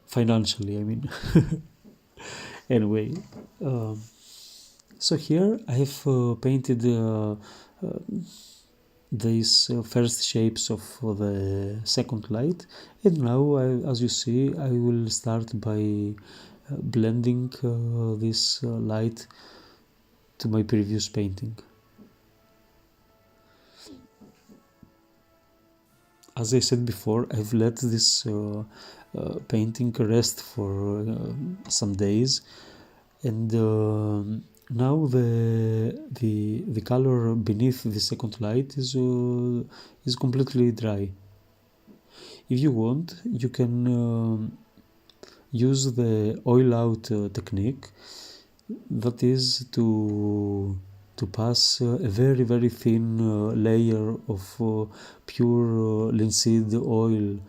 A: Financially, I mean. Anyway, so here I have painted these first shapes of the second light, and now as you see, I will start by blending this light to my previous painting. As I said before, I've let this painting rest for some days, and now the color beneath the second light is completely dry. If you want, you can use the oil out technique, that is to pass a very thin layer of pure linseed oil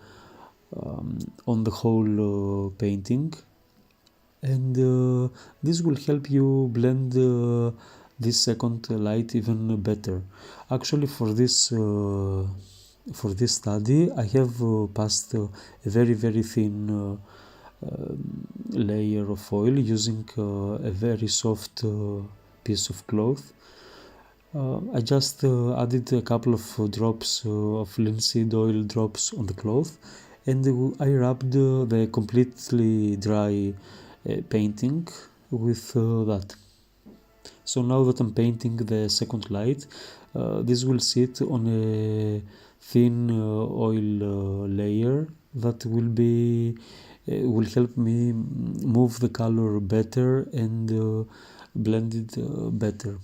A: on the whole painting, and this will help you blend this second light even better. Actually, for this study I have passed a very thin layer of oil using a very soft piece of cloth. I just added a couple of drops of linseed oil drops on the cloth, and I rubbed the completely dry painting with that. So now that I'm painting the second light, this will sit on a thin oil layer that will help me move the color better and blend it better.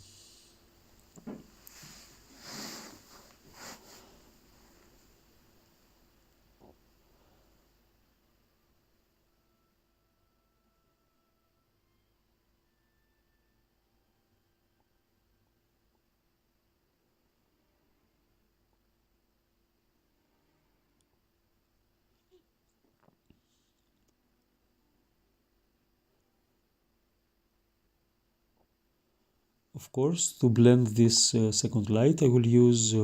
A: Of course, to blend this second light, I will use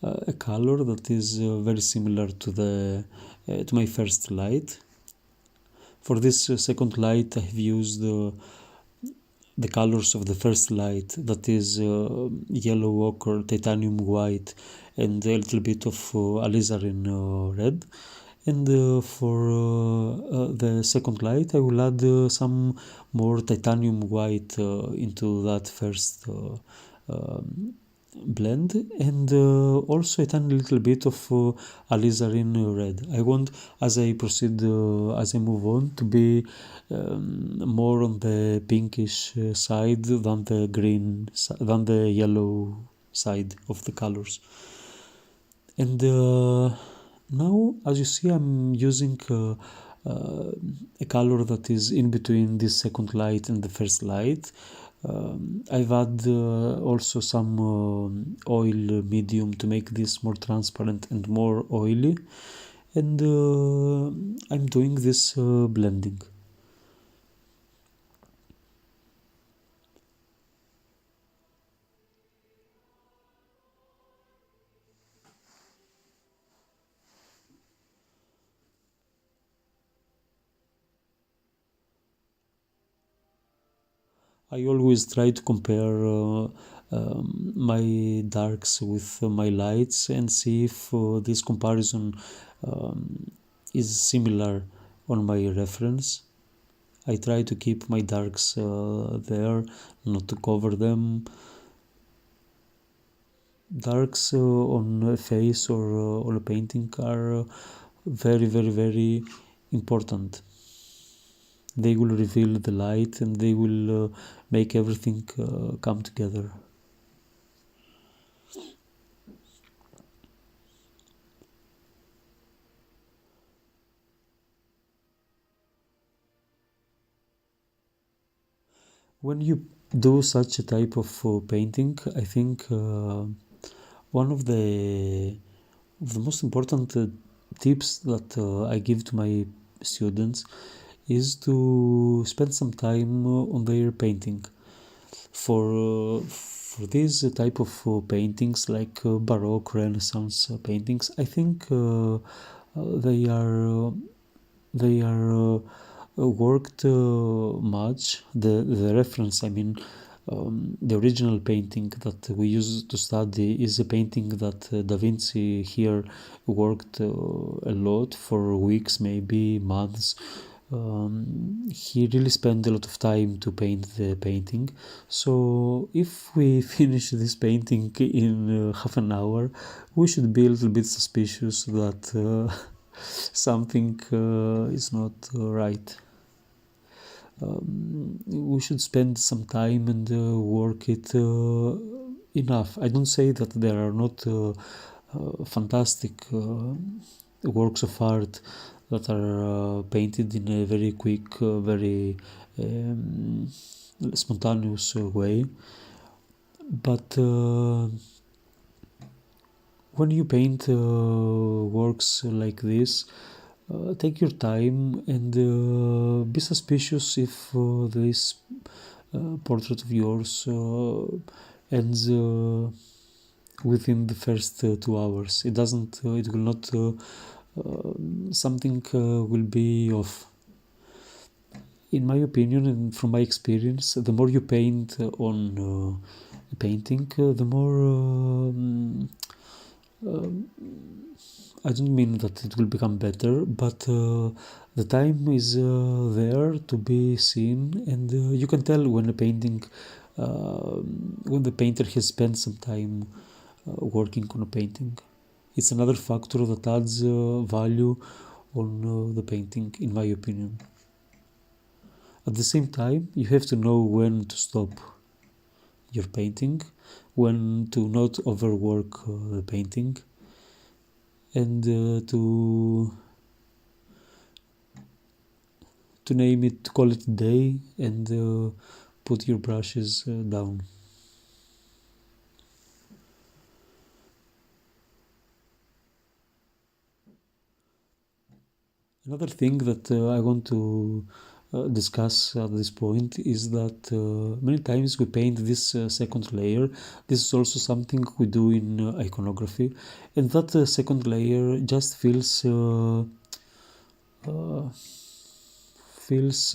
A: a color that is very similar to my first light. For this second light, I have used the colors of the first light, that is yellow ochre, titanium white, and a little bit of alizarin red. And for the second light, I will add some more titanium white into that first blend, and also a tiny little bit of alizarin red. I want, as I proceed, as I move on, to be more on the pinkish side than the green, than the yellow side of the colors. And now, as you see, I'm using a color that is in between this second light and the first light. I've added also some oil medium to make this more transparent and more oily, and I'm doing this blending. I always try to compare my darks with my lights and see if this comparison is similar on my reference. I try to keep my darks there, not to cover them. Darks on a face or on a painting are very, very, very important. They will reveal the light and they will make everything come together. When you do such a type of painting, I think one of the most important tips that I give to my students is to spend some time on their painting. For these type of paintings, like Baroque, Renaissance paintings, I think they are worked much. The reference, I mean, the original painting that we use to study is a painting that DaVinci here worked a lot for weeks, maybe months. He really spent a lot of time to paint the painting. So if we finish this painting in half an hour, we should be a little bit suspicious that something is not right. We should spend some time and work it enough. I don't say that there are not fantastic works of art that are painted in a very quick, very spontaneous way, but when you paint works like this, take your time and be suspicious if this portrait of yours ends within the first 2 hours. It doesn't. It will not. Something will be off. In my opinion and from my experience, the more you paint on a painting, the more I don't mean that it will become better, but the time is there to be seen, and you can tell when a painting, when the painter has spent some time working on a painting. It's another factor that adds value on the painting, in my opinion. At the same time, you have to know when to stop your painting, when to not overwork the painting, and to name it, to call it a day, and put your brushes down. Another thing that I want to discuss at this point is that many times we paint this second layer. This is also something we do in iconography, and that second layer just feels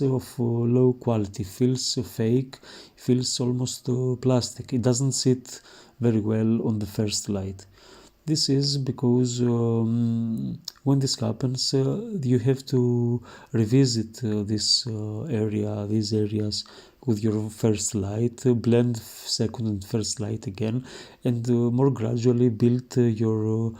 A: of low quality, feels fake, feels almost plastic. It doesn't sit very well on the first light. This is because when this happens, you have to revisit these areas with your first light, blend second and first light again, and more gradually build your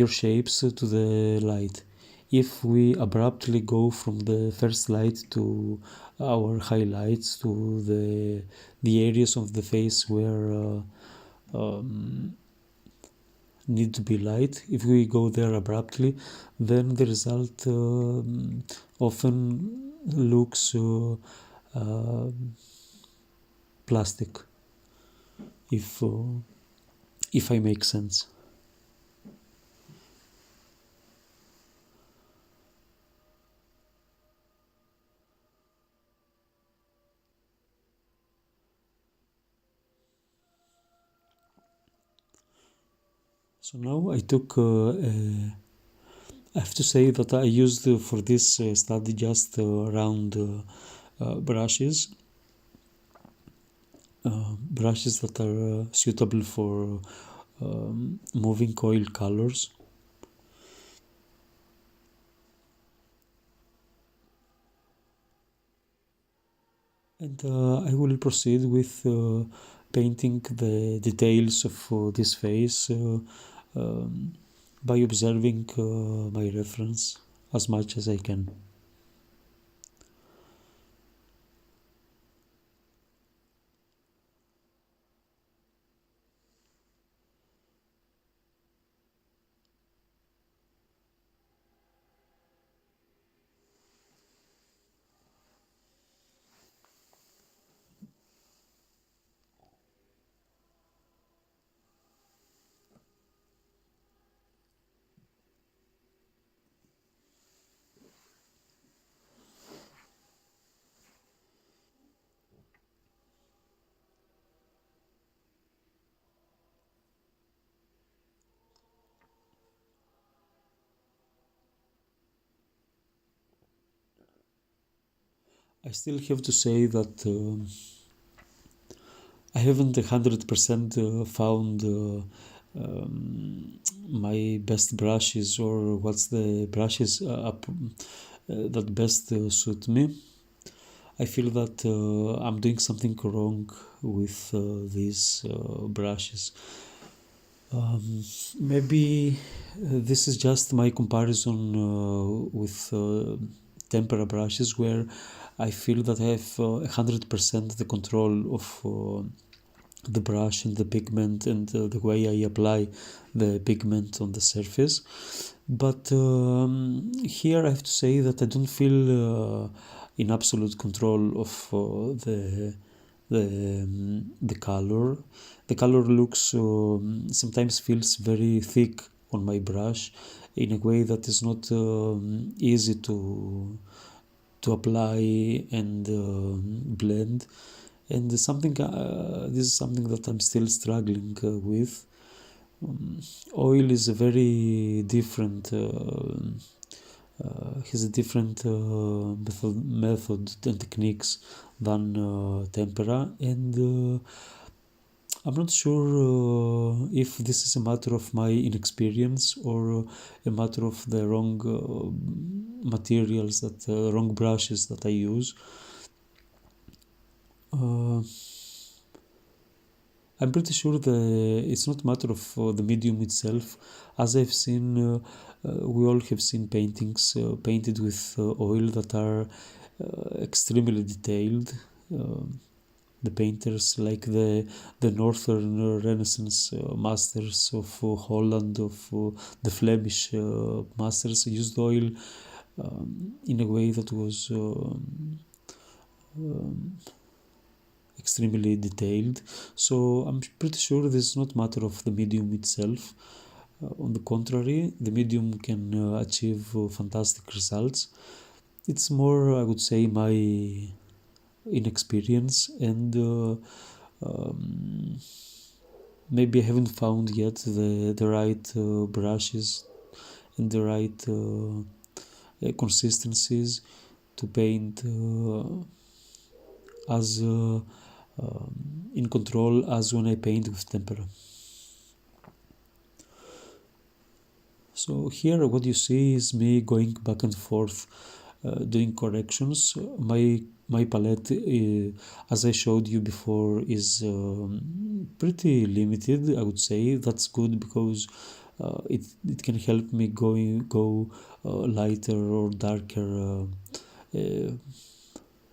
A: shapes to the light. If we abruptly go from the first light to our highlights, to the areas of the face where need to be light, if we go there abruptly, then the result often looks plastic, if I make sense. So now I have to say that I used for this study just round brushes that are suitable for moving oil colors. And I will proceed with painting the details of this face by observing my reference as much as I can. I still have to say that I haven't 100% found my best brushes, or what's the brushes that best suit me. I feel that I'm doing something wrong with these brushes. Maybe this is just my comparison with tempera brushes, where I feel that I have 100% the control of the brush and the pigment and the way I apply the pigment on the surface. But here I have to say that I don't feel in absolute control of the color. The color looks sometimes feels very thick on my brush in a way that is not easy to apply and blend, and something this is something that I'm still struggling with. Oil is a very different has a different method and techniques than tempera, and I'm not sure if this is a matter of my inexperience or a matter of the wrong materials, that wrong brushes that I use. I'm pretty sure that it's not a matter of the medium itself. As I've seen, we all have seen paintings painted with oil that are extremely detailed. The painters like the Northern Renaissance masters of Holland, of the Flemish masters, used oil in a way that was extremely detailed. So I'm pretty sure this is not matter of the medium itself. On the contrary, the medium can achieve fantastic results. It's more, I would say, my inexperience, and maybe I haven't found yet the right brushes and the right consistencies to paint as in control as when I paint with tempera. So here what you see is me going back and forth doing corrections. My palette, as I showed you before, is pretty limited, I would say. That's good because it can help me go lighter or darker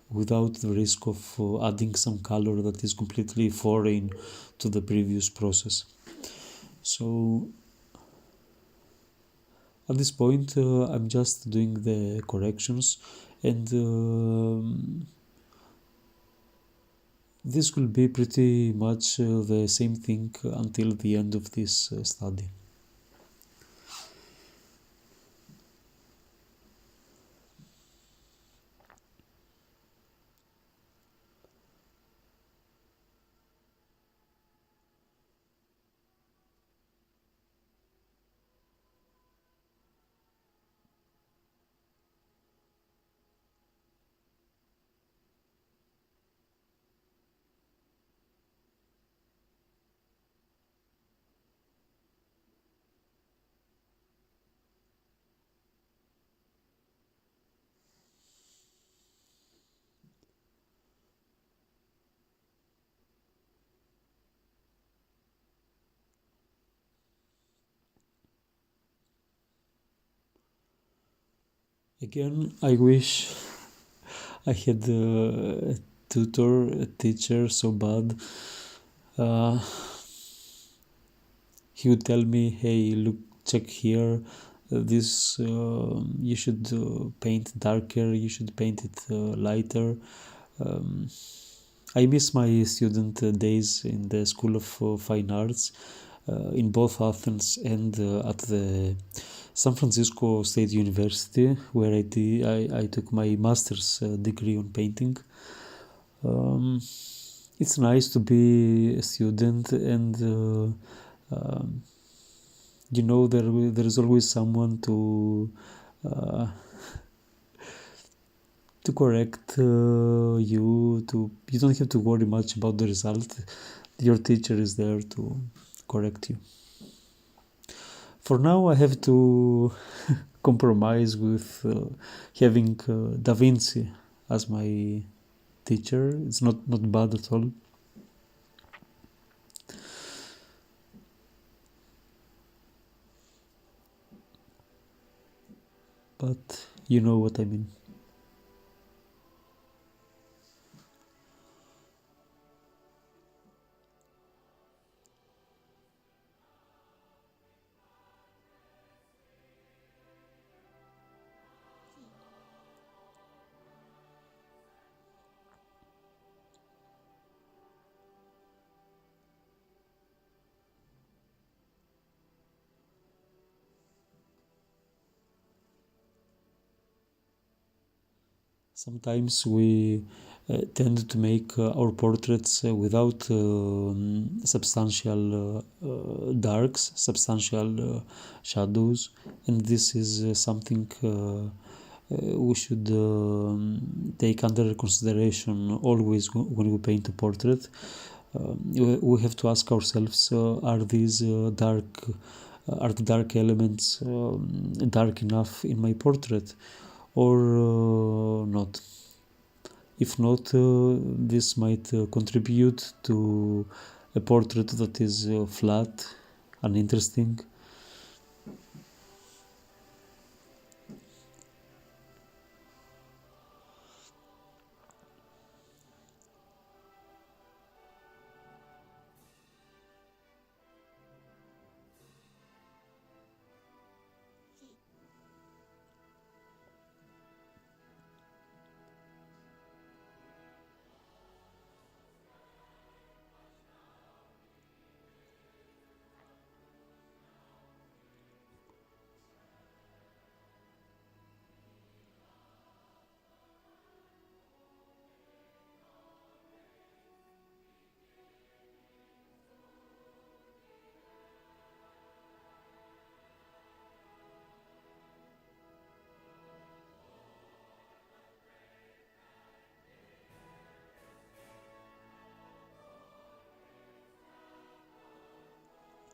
A: without the risk of adding some color that is completely foreign to the previous process. So at this point I'm just doing the corrections, and this will be pretty much the same thing until the end of this study. Again, I wish I had a tutor, a teacher so bad. He would tell me, hey, look, check here, this you should paint darker, you should paint it lighter. I miss my student days in the School of Fine Arts in both Athens and at the San Francisco State University, where I took my master's degree on painting. It's nice to be a student, and there is always someone uh, to correct you. You don't have to worry much about the result. Your teacher is there to correct you. For now, I have to compromise with having DaVinci as my teacher. It's not bad at all. But you know what I mean. Sometimes we tend to make our portraits without substantial darks, substantial shadows, and this is something we should take under consideration always when we paint a portrait. We have to ask ourselves, are these are the dark elements dark enough in my portrait or not? If not, this might contribute to a portrait that is flat, uninteresting.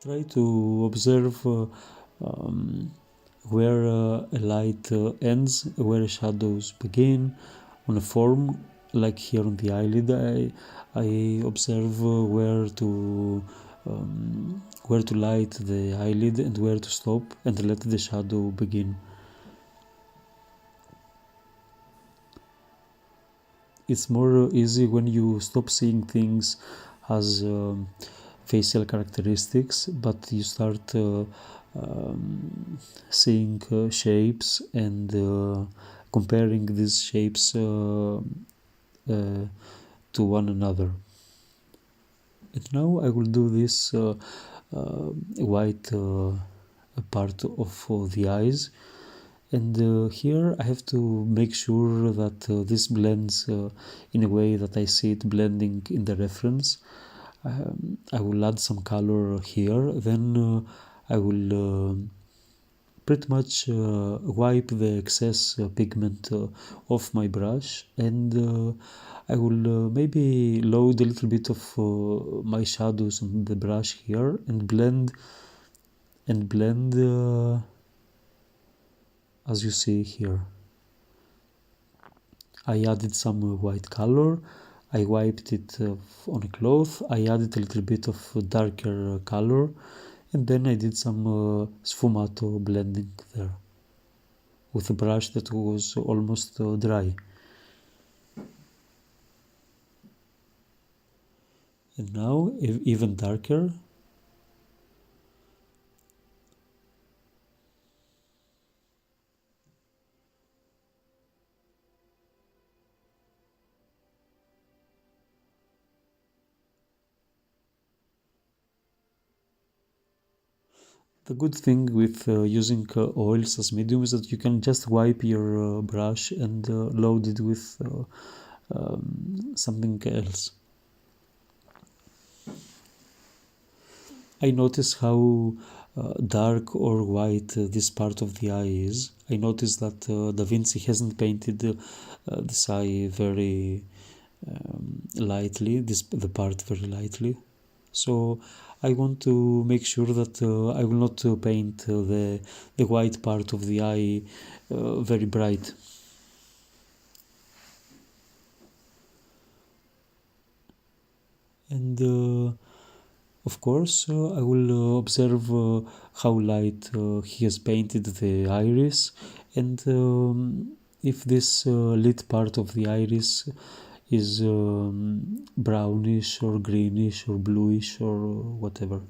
A: Try to observe where a light ends, where shadows begin on a form, like here on the eyelid. I observe where to light the eyelid and where to stop and let the shadow begin. It's more easy when you stop seeing things as facial characteristics, but you start seeing shapes and comparing these shapes to one another. And now I will do this white part of the eyes, and here I have to make sure that this blends in a way that I see it blending in the reference. I will add some color here, then I will pretty much wipe the excess pigment off my brush, and I will maybe load a little bit of my shadows on the brush here and blend as you see here. I added some white color, I wiped it on a cloth, I added a little bit of darker color, and then I did some sfumato blending there with a brush that was almost dry. And now even darker. The good thing with using oils as medium is that you can just wipe your brush and load it with something else. I notice how dark or white this part of the eye is. I notice that DaVinci hasn't painted this eye very lightly, the part very lightly. So I want to make sure that I will not paint the white part of the eye very bright. And of course, I will observe how light he has painted the iris, and if this lit part of the iris is brownish or greenish or bluish or whatever.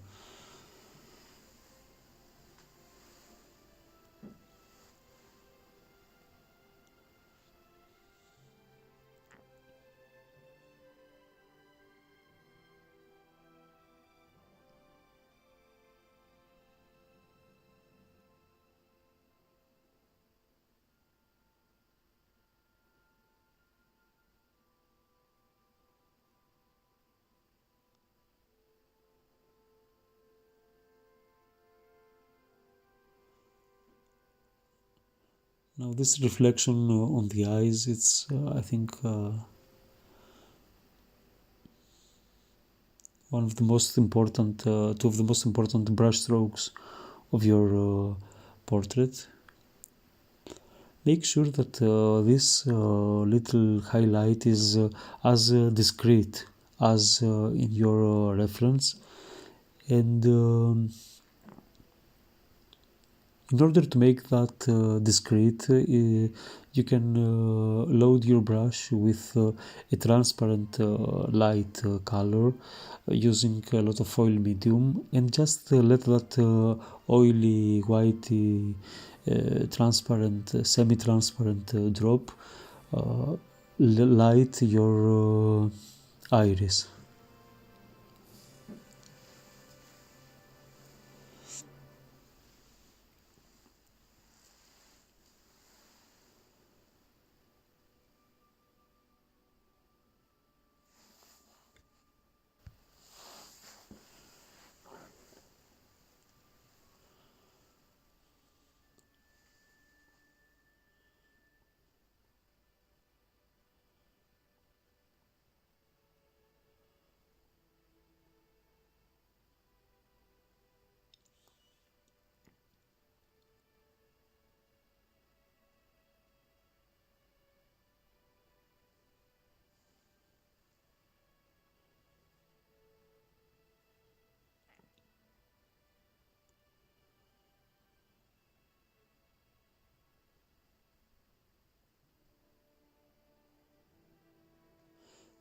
A: Now this reflection on the eyes, it's I think one of the most important, two of the most important brush strokes of your portrait. Make sure that this little highlight is as discreet as in your reference, and in order to make that discreet, you can load your brush with a transparent light color using a lot of oil medium, and just let that oily, whitey, transparent, semi-transparent drop light your iris.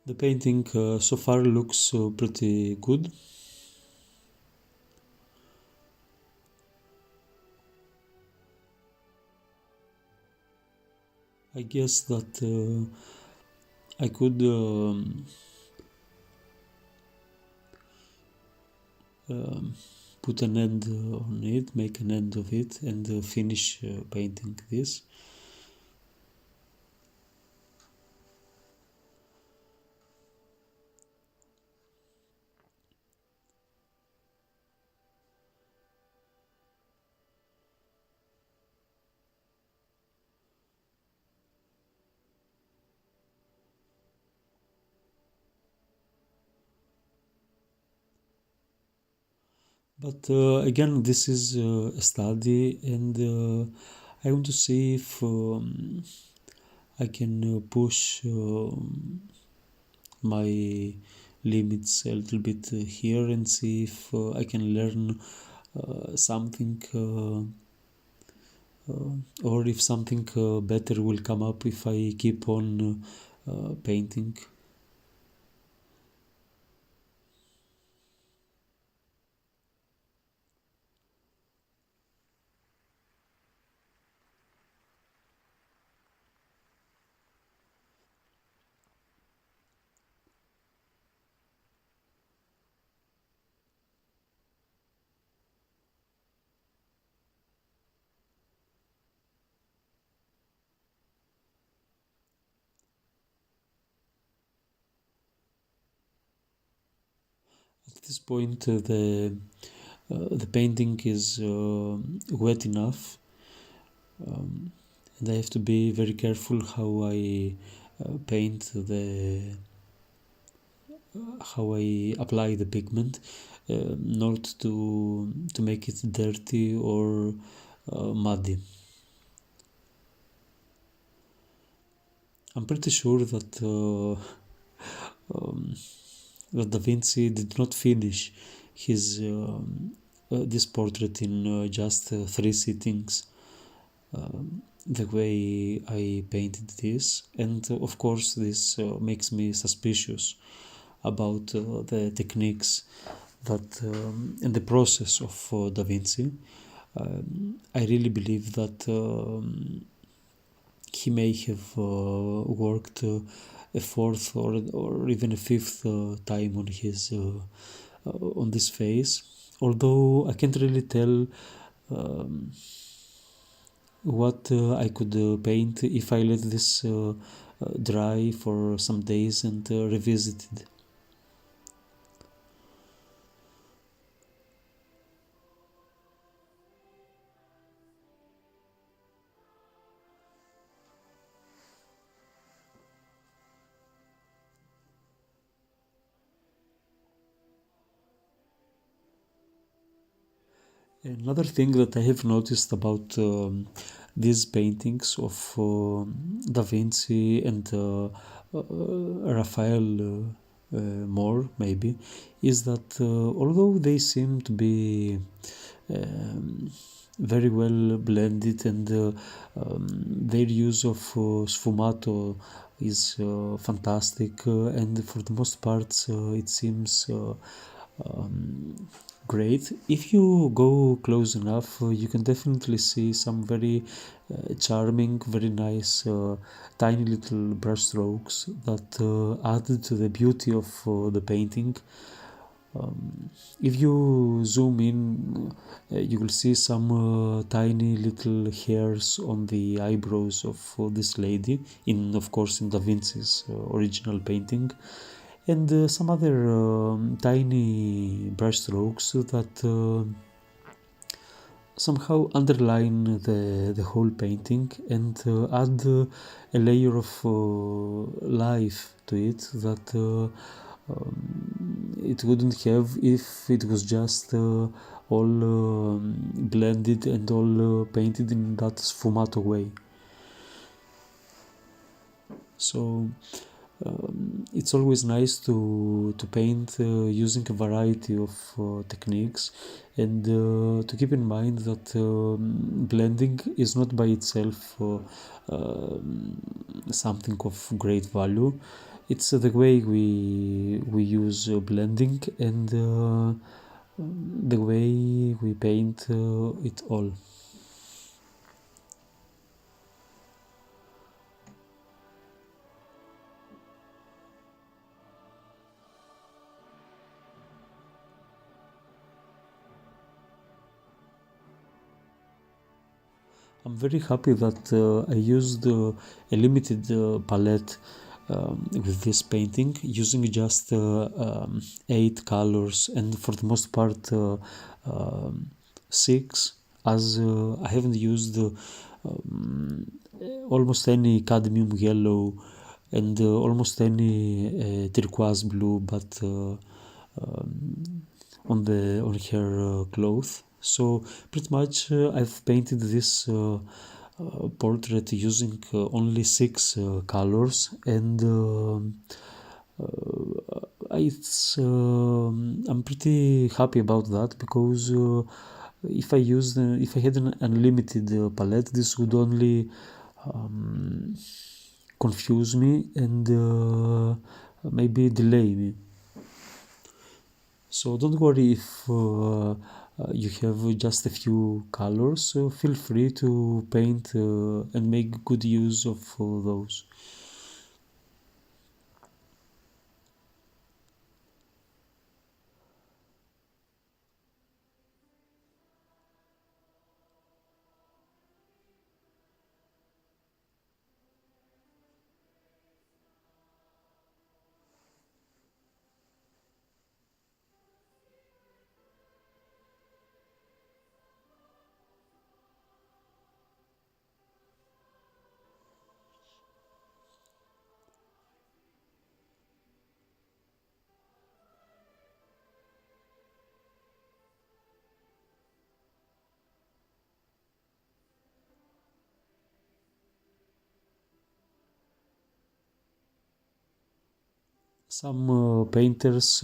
A: The painting so far looks pretty good. I guess that I could put an end on it, make an end of it, and finish painting this. But again, this is a study, and I want to see if I can push my limits a little bit here and see if I can learn something or if something better will come up if I keep on painting. At this point, the painting is wet enough, and I have to be very careful how I paint how I apply the pigment, not to make it dirty or muddy. I'm pretty sure that that DaVinci did not finish his this portrait in just 3 sittings, the way I painted this, and of course this makes me suspicious about the techniques that and the process of DaVinci. I really believe that he may have worked a fourth or even a fifth time on his on this face, although I can't really tell what I could paint if I let this dry for some days and revisit it. Another thing that I have noticed about these paintings of Da Vinci and Raphael more maybe is that although they seem to be um, very well blended and their use of sfumato is fantastic and for the most part it seems um, great. If you go close enough, you can definitely see some very charming, very nice, tiny little brush strokes that added to the beauty of the painting. If you zoom in, you will see some tiny little hairs on the eyebrows of this lady, in of course in Da Vinci's original painting, and some other tiny brush strokes that somehow underline the whole painting and add a layer of life to it that it wouldn't have if it was just all blended and all painted in that sfumato way. So it's always nice to paint using a variety of techniques and to keep in mind that blending is not by itself something of great value. It's the way we use blending and the way we paint it all. I'm very happy that I used a limited palette with this painting, using just 8 colors and for the most part 6, as I haven't used almost any cadmium yellow and almost any turquoise blue, but on her cloth. So pretty much I've painted this portrait using only 6 colors, and I'm pretty happy about that because if I had an unlimited palette, this would only confuse me and maybe delay me. So don't worry if you have just a few colors, so feel free to paint and make good use of those. Some painters,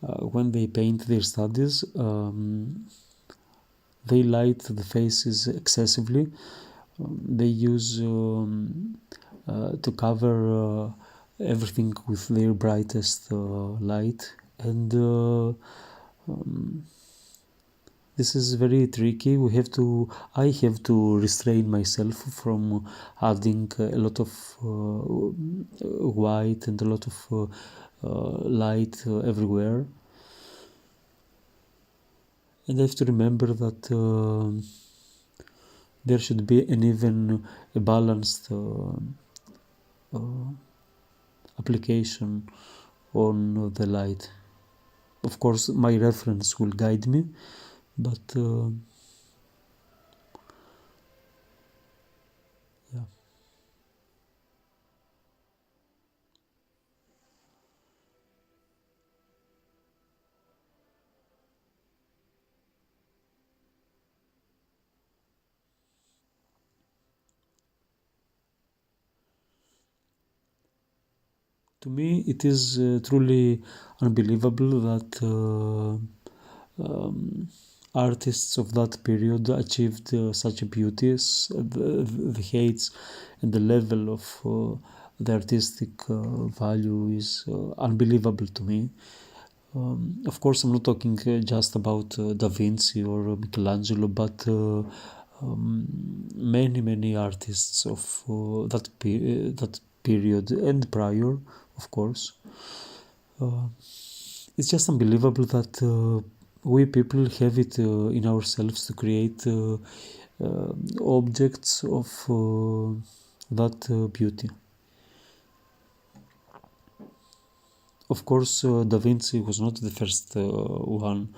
A: when they paint their studies, they light the faces excessively. They use to cover everything with their brightest light, and this is very tricky. I have to restrain myself from adding a lot of white and a lot of light everywhere. And I have to remember that there should be an even a balanced uh, application on the light. Of course, my reference will guide me, but yeah. To me, it is truly unbelievable that artists of that period achieved such beauties. The heights and the level of the artistic value is unbelievable to me. Of course, I'm not talking just about Da Vinci or Michelangelo, but many artists of that period and prior, of course. Uh, it's just unbelievable that we people have it in ourselves to create objects of that beauty. Of course, Da Vinci was not the first one,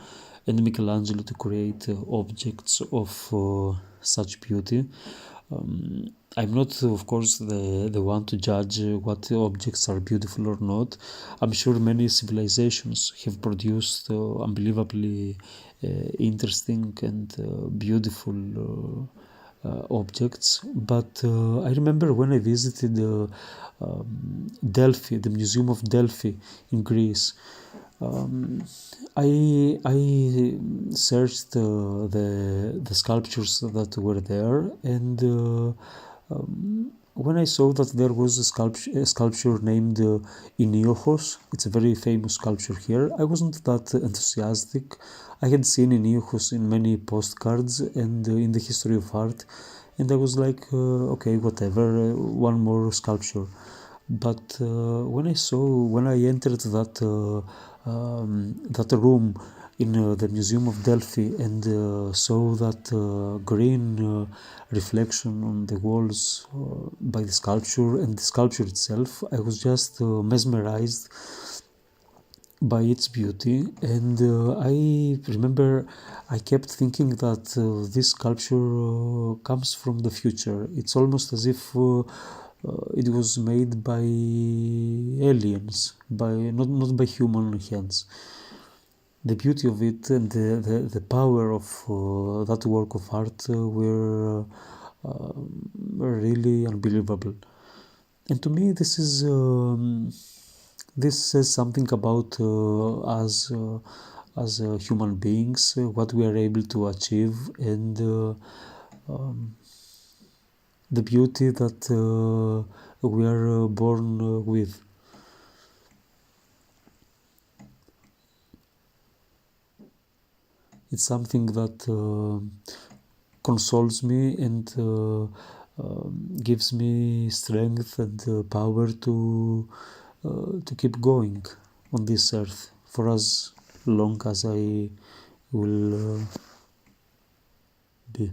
A: and Michelangelo to create objects of such beauty. I'm not, of course, the one to judge what objects are beautiful or not. I'm sure many civilizations have produced unbelievably interesting and beautiful objects. But I remember when I visited Delphi, the Museum of Delphi in Greece. Um, I searched the sculptures that were there, and when I saw that there was a sculpture named Iniochos, it's a very famous sculpture here, I wasn't that enthusiastic. I had seen Iniochos in many postcards and in the history of art, and I was like, okay, whatever, one more sculpture. But when I entered that room in the Museum of Delphi and saw that green reflection on the walls by the sculpture and the sculpture itself, I was just mesmerized by its beauty. And I remember I kept thinking that this sculpture comes from the future. It's almost as if it was made by aliens, by not by human hands. The beauty of it and the power of that work of art were really unbelievable. And to me, this says something about us as human beings, what we are able to achieve, and the beauty that we are born with. It's something that consoles me and gives me strength and power to keep going on this earth for as long as I will be.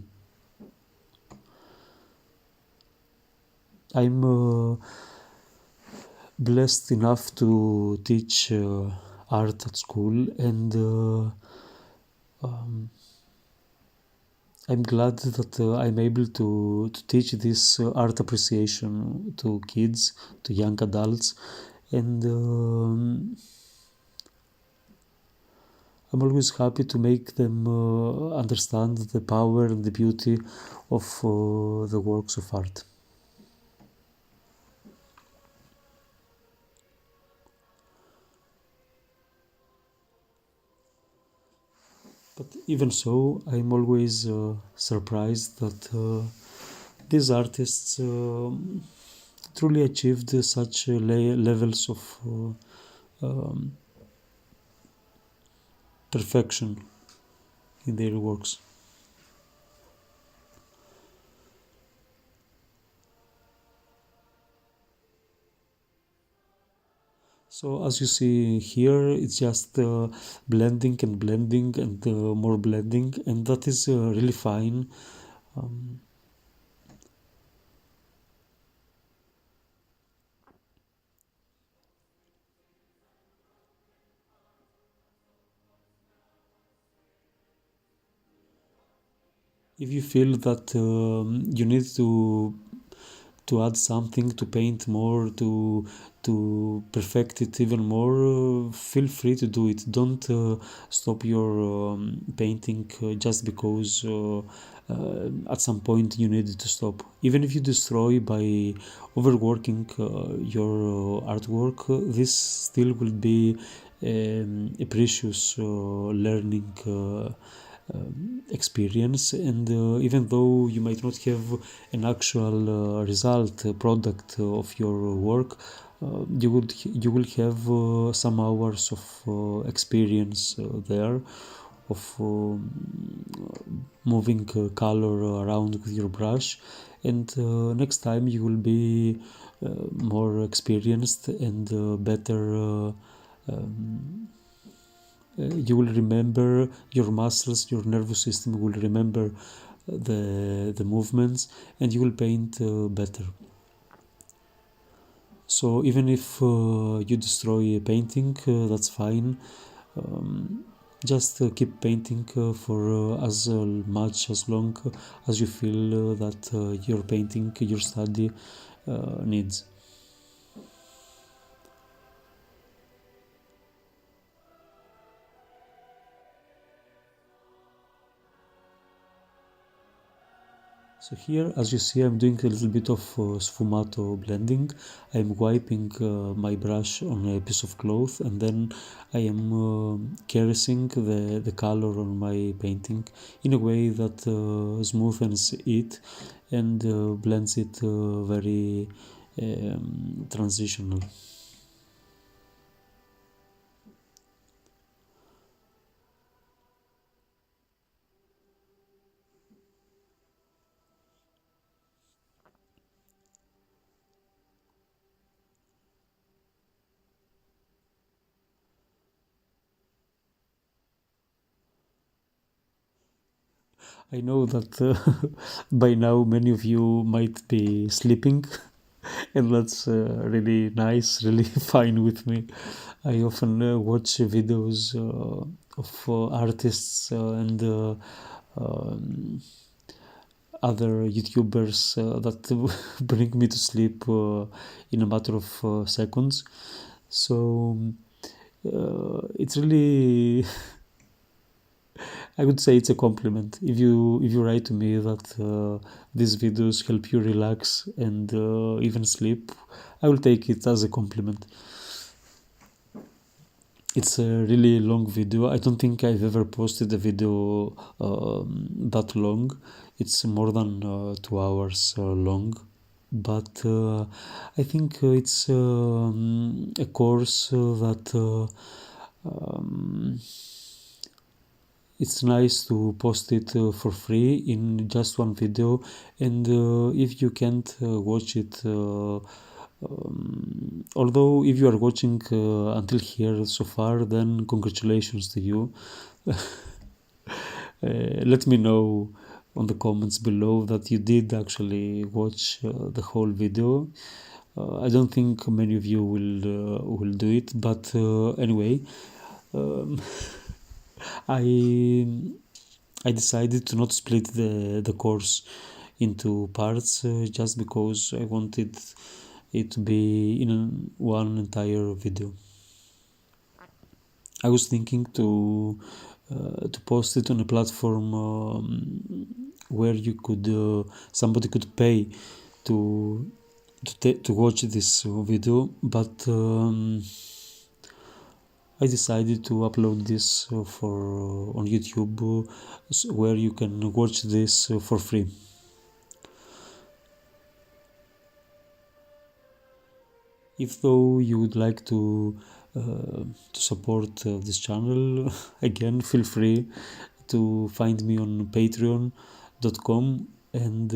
A: I'm blessed enough to teach art at school, and I'm glad that I'm able to teach this art appreciation to kids, to young adults, and I'm always happy to make them understand the power and the beauty of the works of art. But even so, I'm always surprised that these artists truly achieved such levels of perfection in their works. So as you see here, it's just blending and blending and more blending, and that is really fine. Um, if you feel that you need to add something, to paint more, to perfect it even more, feel free to do it. Don't stop your painting just because at some point you need to stop. Even if you destroy by overworking your artwork, this still will be a precious learning experience, and even though you might not have an actual result product of your work, you will have some hours of experience there of moving color around with your brush, and next time you will be more experienced and better you will remember your muscles, your nervous system will remember the movements, and you will paint better. So even if you destroy a painting, that's fine. Just keep painting for as much as long as you feel that your painting, your study needs. So here, as you see, I'm doing a little bit of sfumato blending. I'm wiping my brush on a piece of cloth, and then I am caressing the color on my painting in a way that smoothens it and blends it very transitional. I know that by now many of you might be sleeping, and that's really nice, really fine with me. I often watch videos of artists and other YouTubers that bring me to sleep in a matter of seconds. So it's really I would say it's a compliment if you write to me that these videos help you relax and even sleep. I will take it as a compliment. It's a really long video. I don't think I've ever posted a video that long. It's more than 2 hours long. But I think it's a course that it's nice to post it for free in just one video, and if you can't watch it although if you are watching until here so far, then congratulations to you. Let me know on the comments below that you did actually watch the whole video. I don't think many of you will do it, but anyway, um, I I decided to not split the course into parts just because I wanted it to be in one entire video. I was thinking to post it on a platform where you could somebody could pay to to watch this video, but I decided to upload this for on YouTube, where you can watch this for free. If though you would like to support this channel, again, feel free to find me on patreon.com, and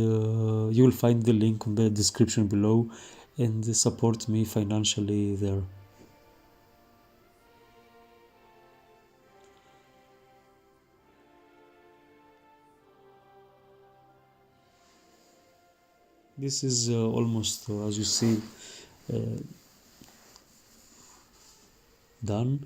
A: you will find the link on the description below, and support me financially there. This is almost, as you see, uh, done.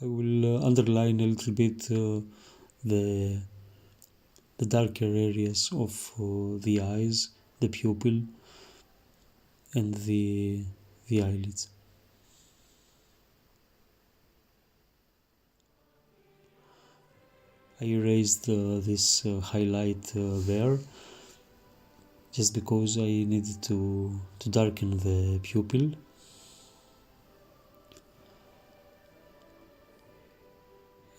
A: I will underline a little bit the darker areas of the eyes, the pupil, and the eyelids. I erased this highlight there just because I needed to darken the pupil.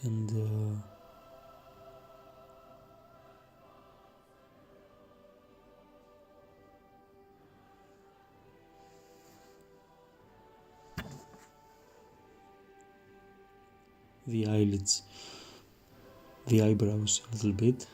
A: And the eyelids, the eyebrows a little bit.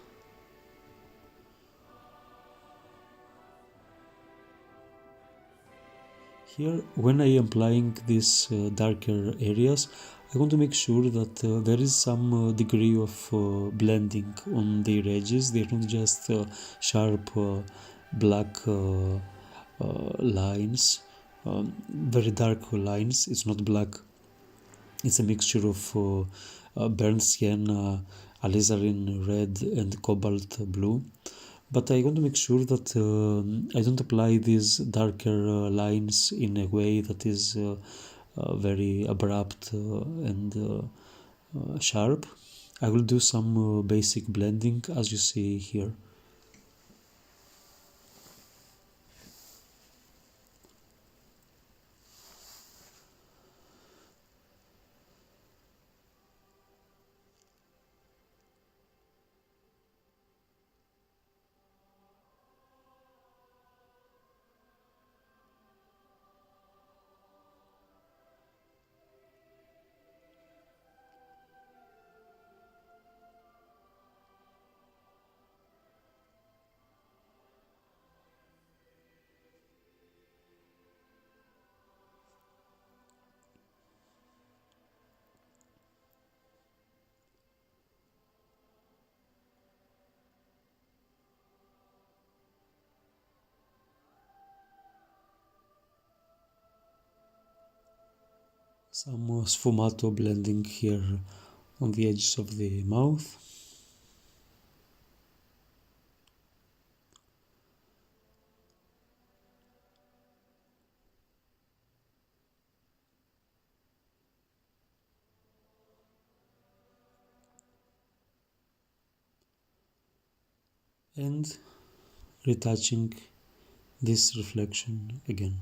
A: Here, when I am applying these darker areas, I want to make sure that there is some degree of blending on their edges. They're not just sharp black lines, very dark lines. It's not black. It's a mixture of burnt sienna, alizarin red, and cobalt blue. But I want to make sure that I don't apply these darker lines in a way that is very abrupt and sharp. I will do some basic blending as you see here. Some sfumato blending here on the edges of the mouth. And retouching this reflection again.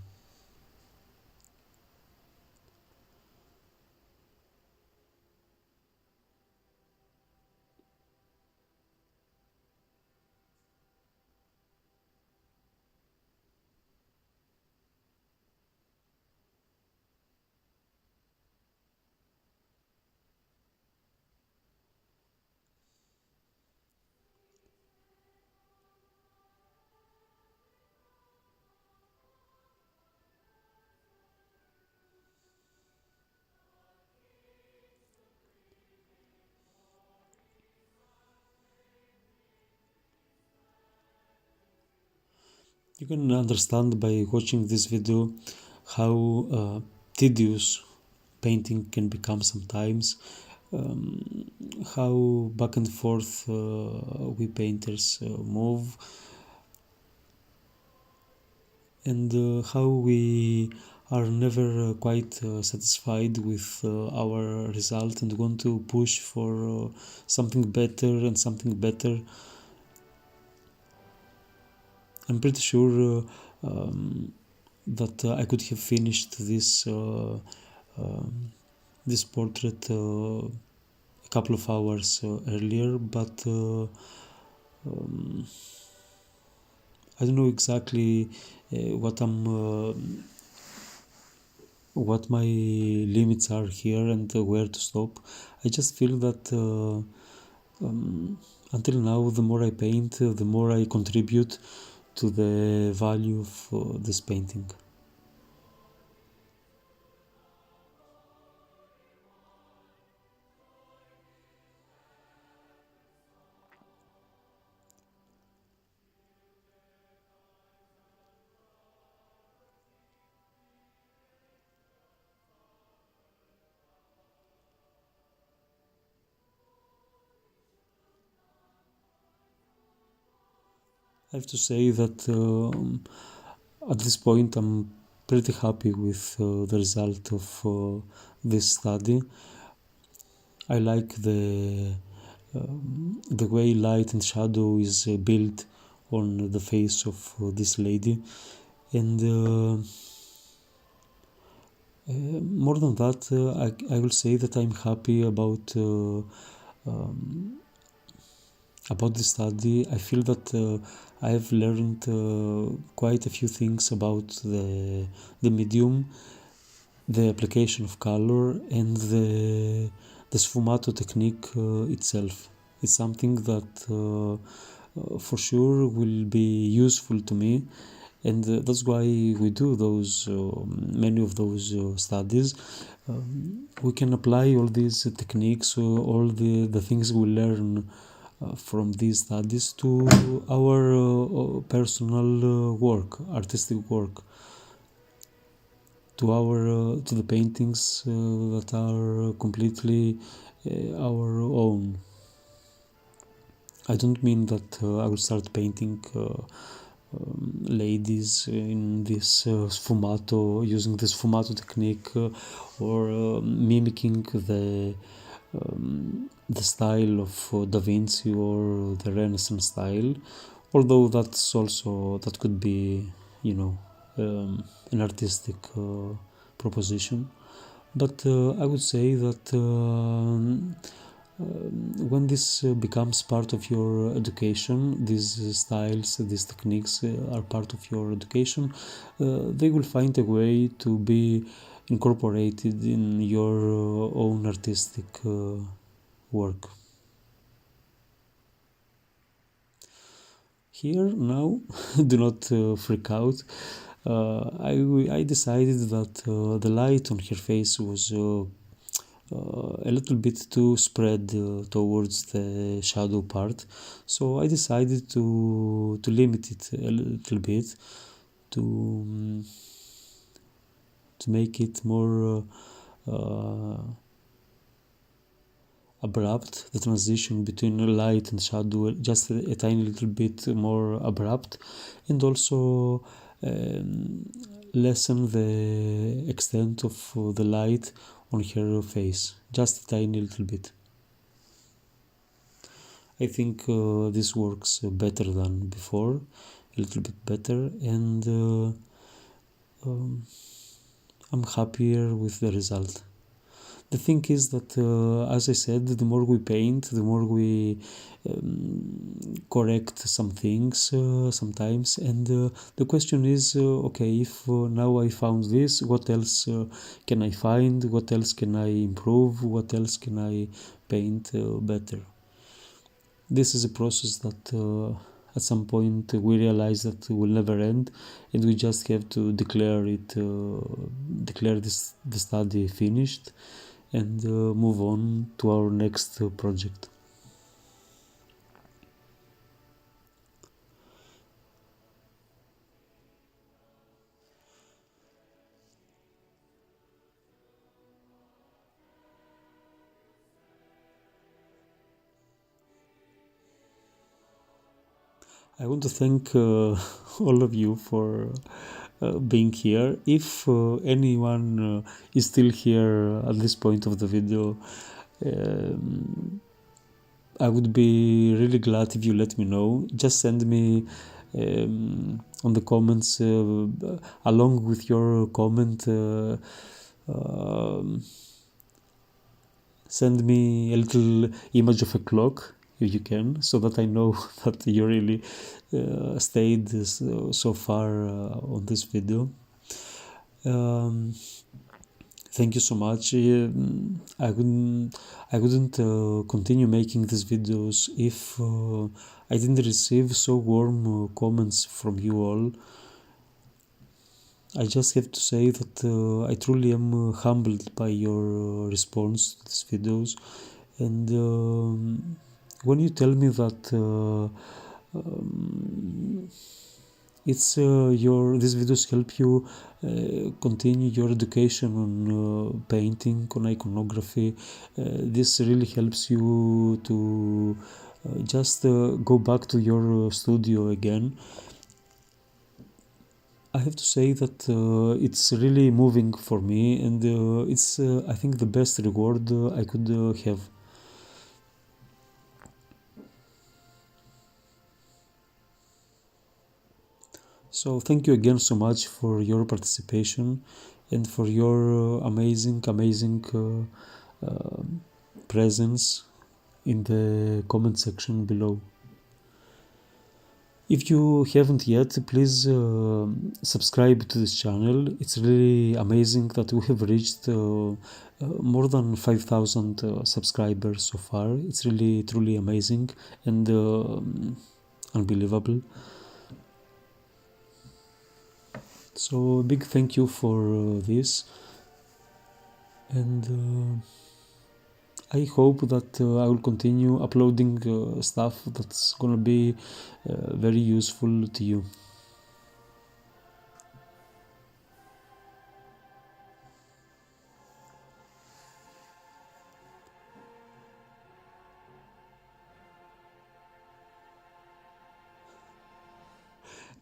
A: You can understand by watching this video how tedious painting can become sometimes, how back and forth we painters move, and how we are never quite satisfied with our result and want to push for something better and something better. I'm pretty sure that I could have finished this portrait a couple of hours earlier, but I don't know exactly what my limits are here and where to stop. I just feel that until now, the more I paint, the more I contribute to the value of this painting. I have to say that at this point I'm pretty happy with the result of this study. I like the way light and shadow is built on the face of this lady, and more than that, I will say that I'm happy about the study. I feel that I have learned quite a few things about the medium, the application of color, and the sfumato technique itself. It's something that for sure will be useful to me, and that's why we do those many of those studies. We can apply all these techniques, all the things we learn from these studies to our personal work, artistic work, to the paintings that are completely our own. I don't mean that I will start painting ladies in this sfumato, using the sfumato technique, or mimicking the style of DaVinci or the Renaissance style, although that could be, you know, an artistic proposition. But I would say that when this becomes part of your education, these styles, these techniques are part of your education, they will find a way to be incorporated in your own artistic work. Here now, do not freak out. I decided that the light on her face was a little bit too spread towards the shadow part, so I decided to limit it a little bit to make it more abrupt, the transition between light and shadow just a tiny little bit more abrupt, and also lessen the extent of the light on her face, just a tiny little bit. I think this works better than before, a little bit better, and I'm happier with the result. The thing is that, as I said, the more we paint, the more we correct some things sometimes, and the question is, okay, if now I found this, what else can I find? What else can I improve? What else can I paint better? This is a process that at some point we realize that will never end, and we just have to declare the study finished, and move on to our next project. I want to thank all of you for being here. If anyone is still here at this point of the video, I would be really glad if you let me know. Just send me on the comments, along with your comment, send me a little image of a clock if you can, so that I know that you really stayed so far on this video. Thank you so much. I wouldn't continue making these videos if I didn't receive so warm comments from you all. I just have to say that I truly am humbled by your response to these videos, and when you tell me that it's these videos help you continue your education on painting, on iconography, this really helps you to just go back to your studio again. I have to say that it's really moving for me, and it's I think the best reward I could have. So thank you again so much for your participation and for your amazing presence in the comment section below. If you haven't yet, please subscribe to this channel. It's really amazing that we have reached more than 5,000 subscribers so far. It's really truly amazing and unbelievable. So a big thank you for this, and I hope that I will continue uploading stuff that's gonna be very useful to you.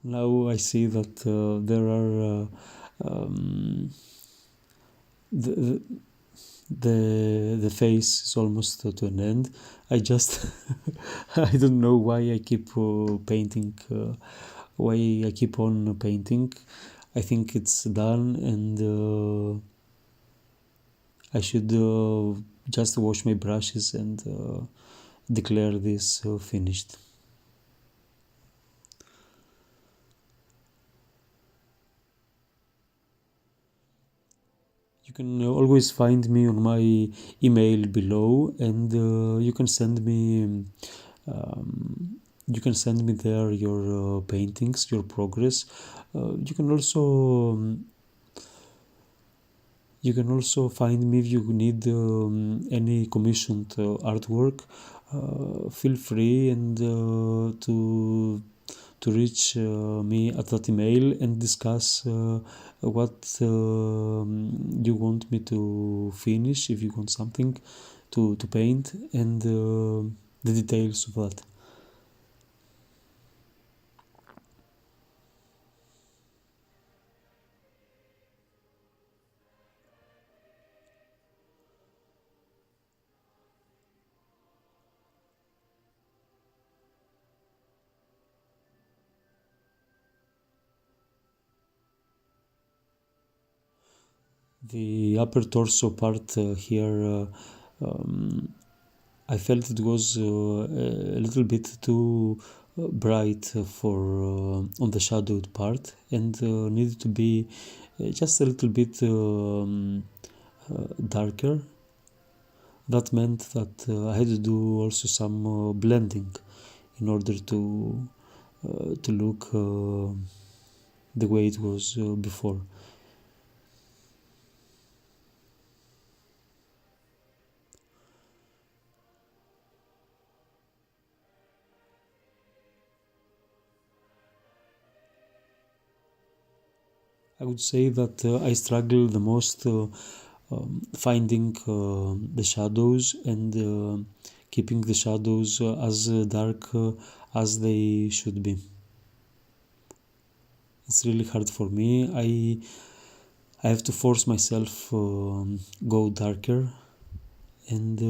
A: Now I see that there are the, the face is almost to an end. I just I don't know why I keep painting, why I keep on painting. I think it's done, and I should just wash my brushes and declare this finished. You can always find me on my email below, and you can send me there your paintings, your progress. You can also find me if you need any commissioned artwork. Feel free and to reach me at that email and discuss what you want me to finish, if you want something to paint, and the details of that. The upper torso part here, I felt it was a little bit too bright for on the shadowed part, and needed to be just a little bit darker. That meant that I had to do also some blending in order to look the way it was before. I would say that I struggle the most finding the shadows and keeping the shadows as dark as they should be. It's really hard for me. I have to force myself go darker, and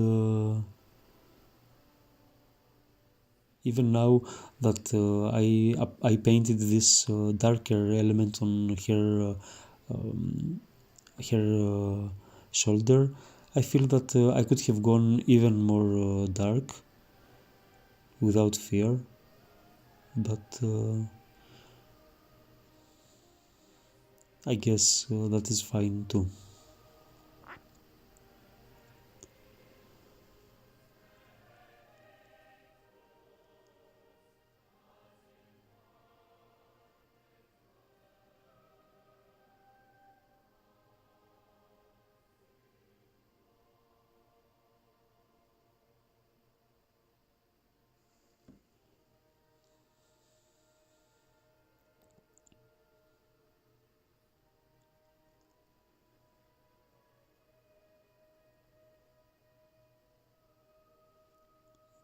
A: even now that I painted this darker element on her shoulder, I feel that I could have gone even more dark without fear, but I guess that is fine too.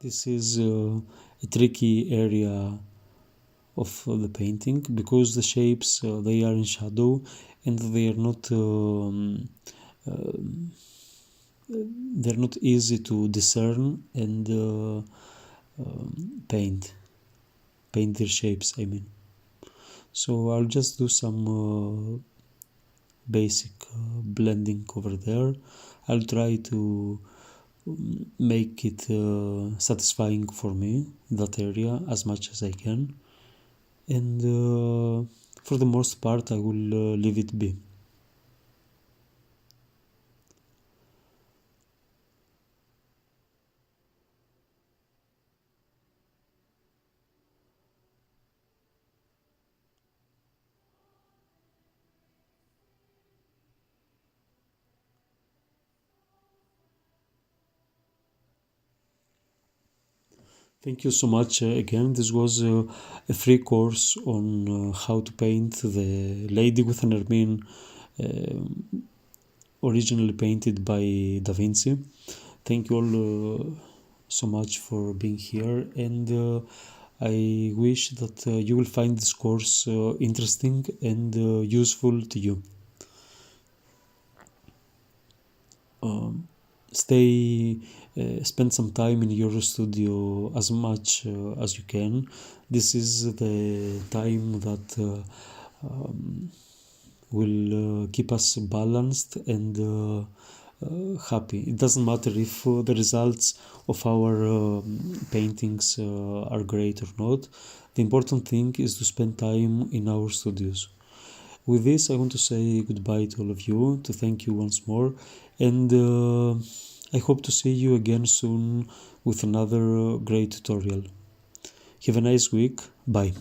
A: This is a tricky area of the painting because the shapes they are in shadow and uh, they're not easy to discern and paint their shapes, I mean. So I'll just do some basic blending over there. I'll try to make it satisfying for me, that area, as much as I can. And for the most part I will leave it be. Thank you so much again. This was a free course on how to paint the lady with an ermine, originally painted by DaVinci. Thank you all so much for being here, and I wish that you will find this course interesting and useful to you. Spend some time in your studio as much as you can. This is the time that will keep us balanced and happy. It doesn't matter if the results of our paintings are great or not. The important thing is to spend time in our studios. With this, I want to say goodbye to all of you, to thank you once more, and I hope to see you again soon with another great tutorial. Have a nice week. Bye.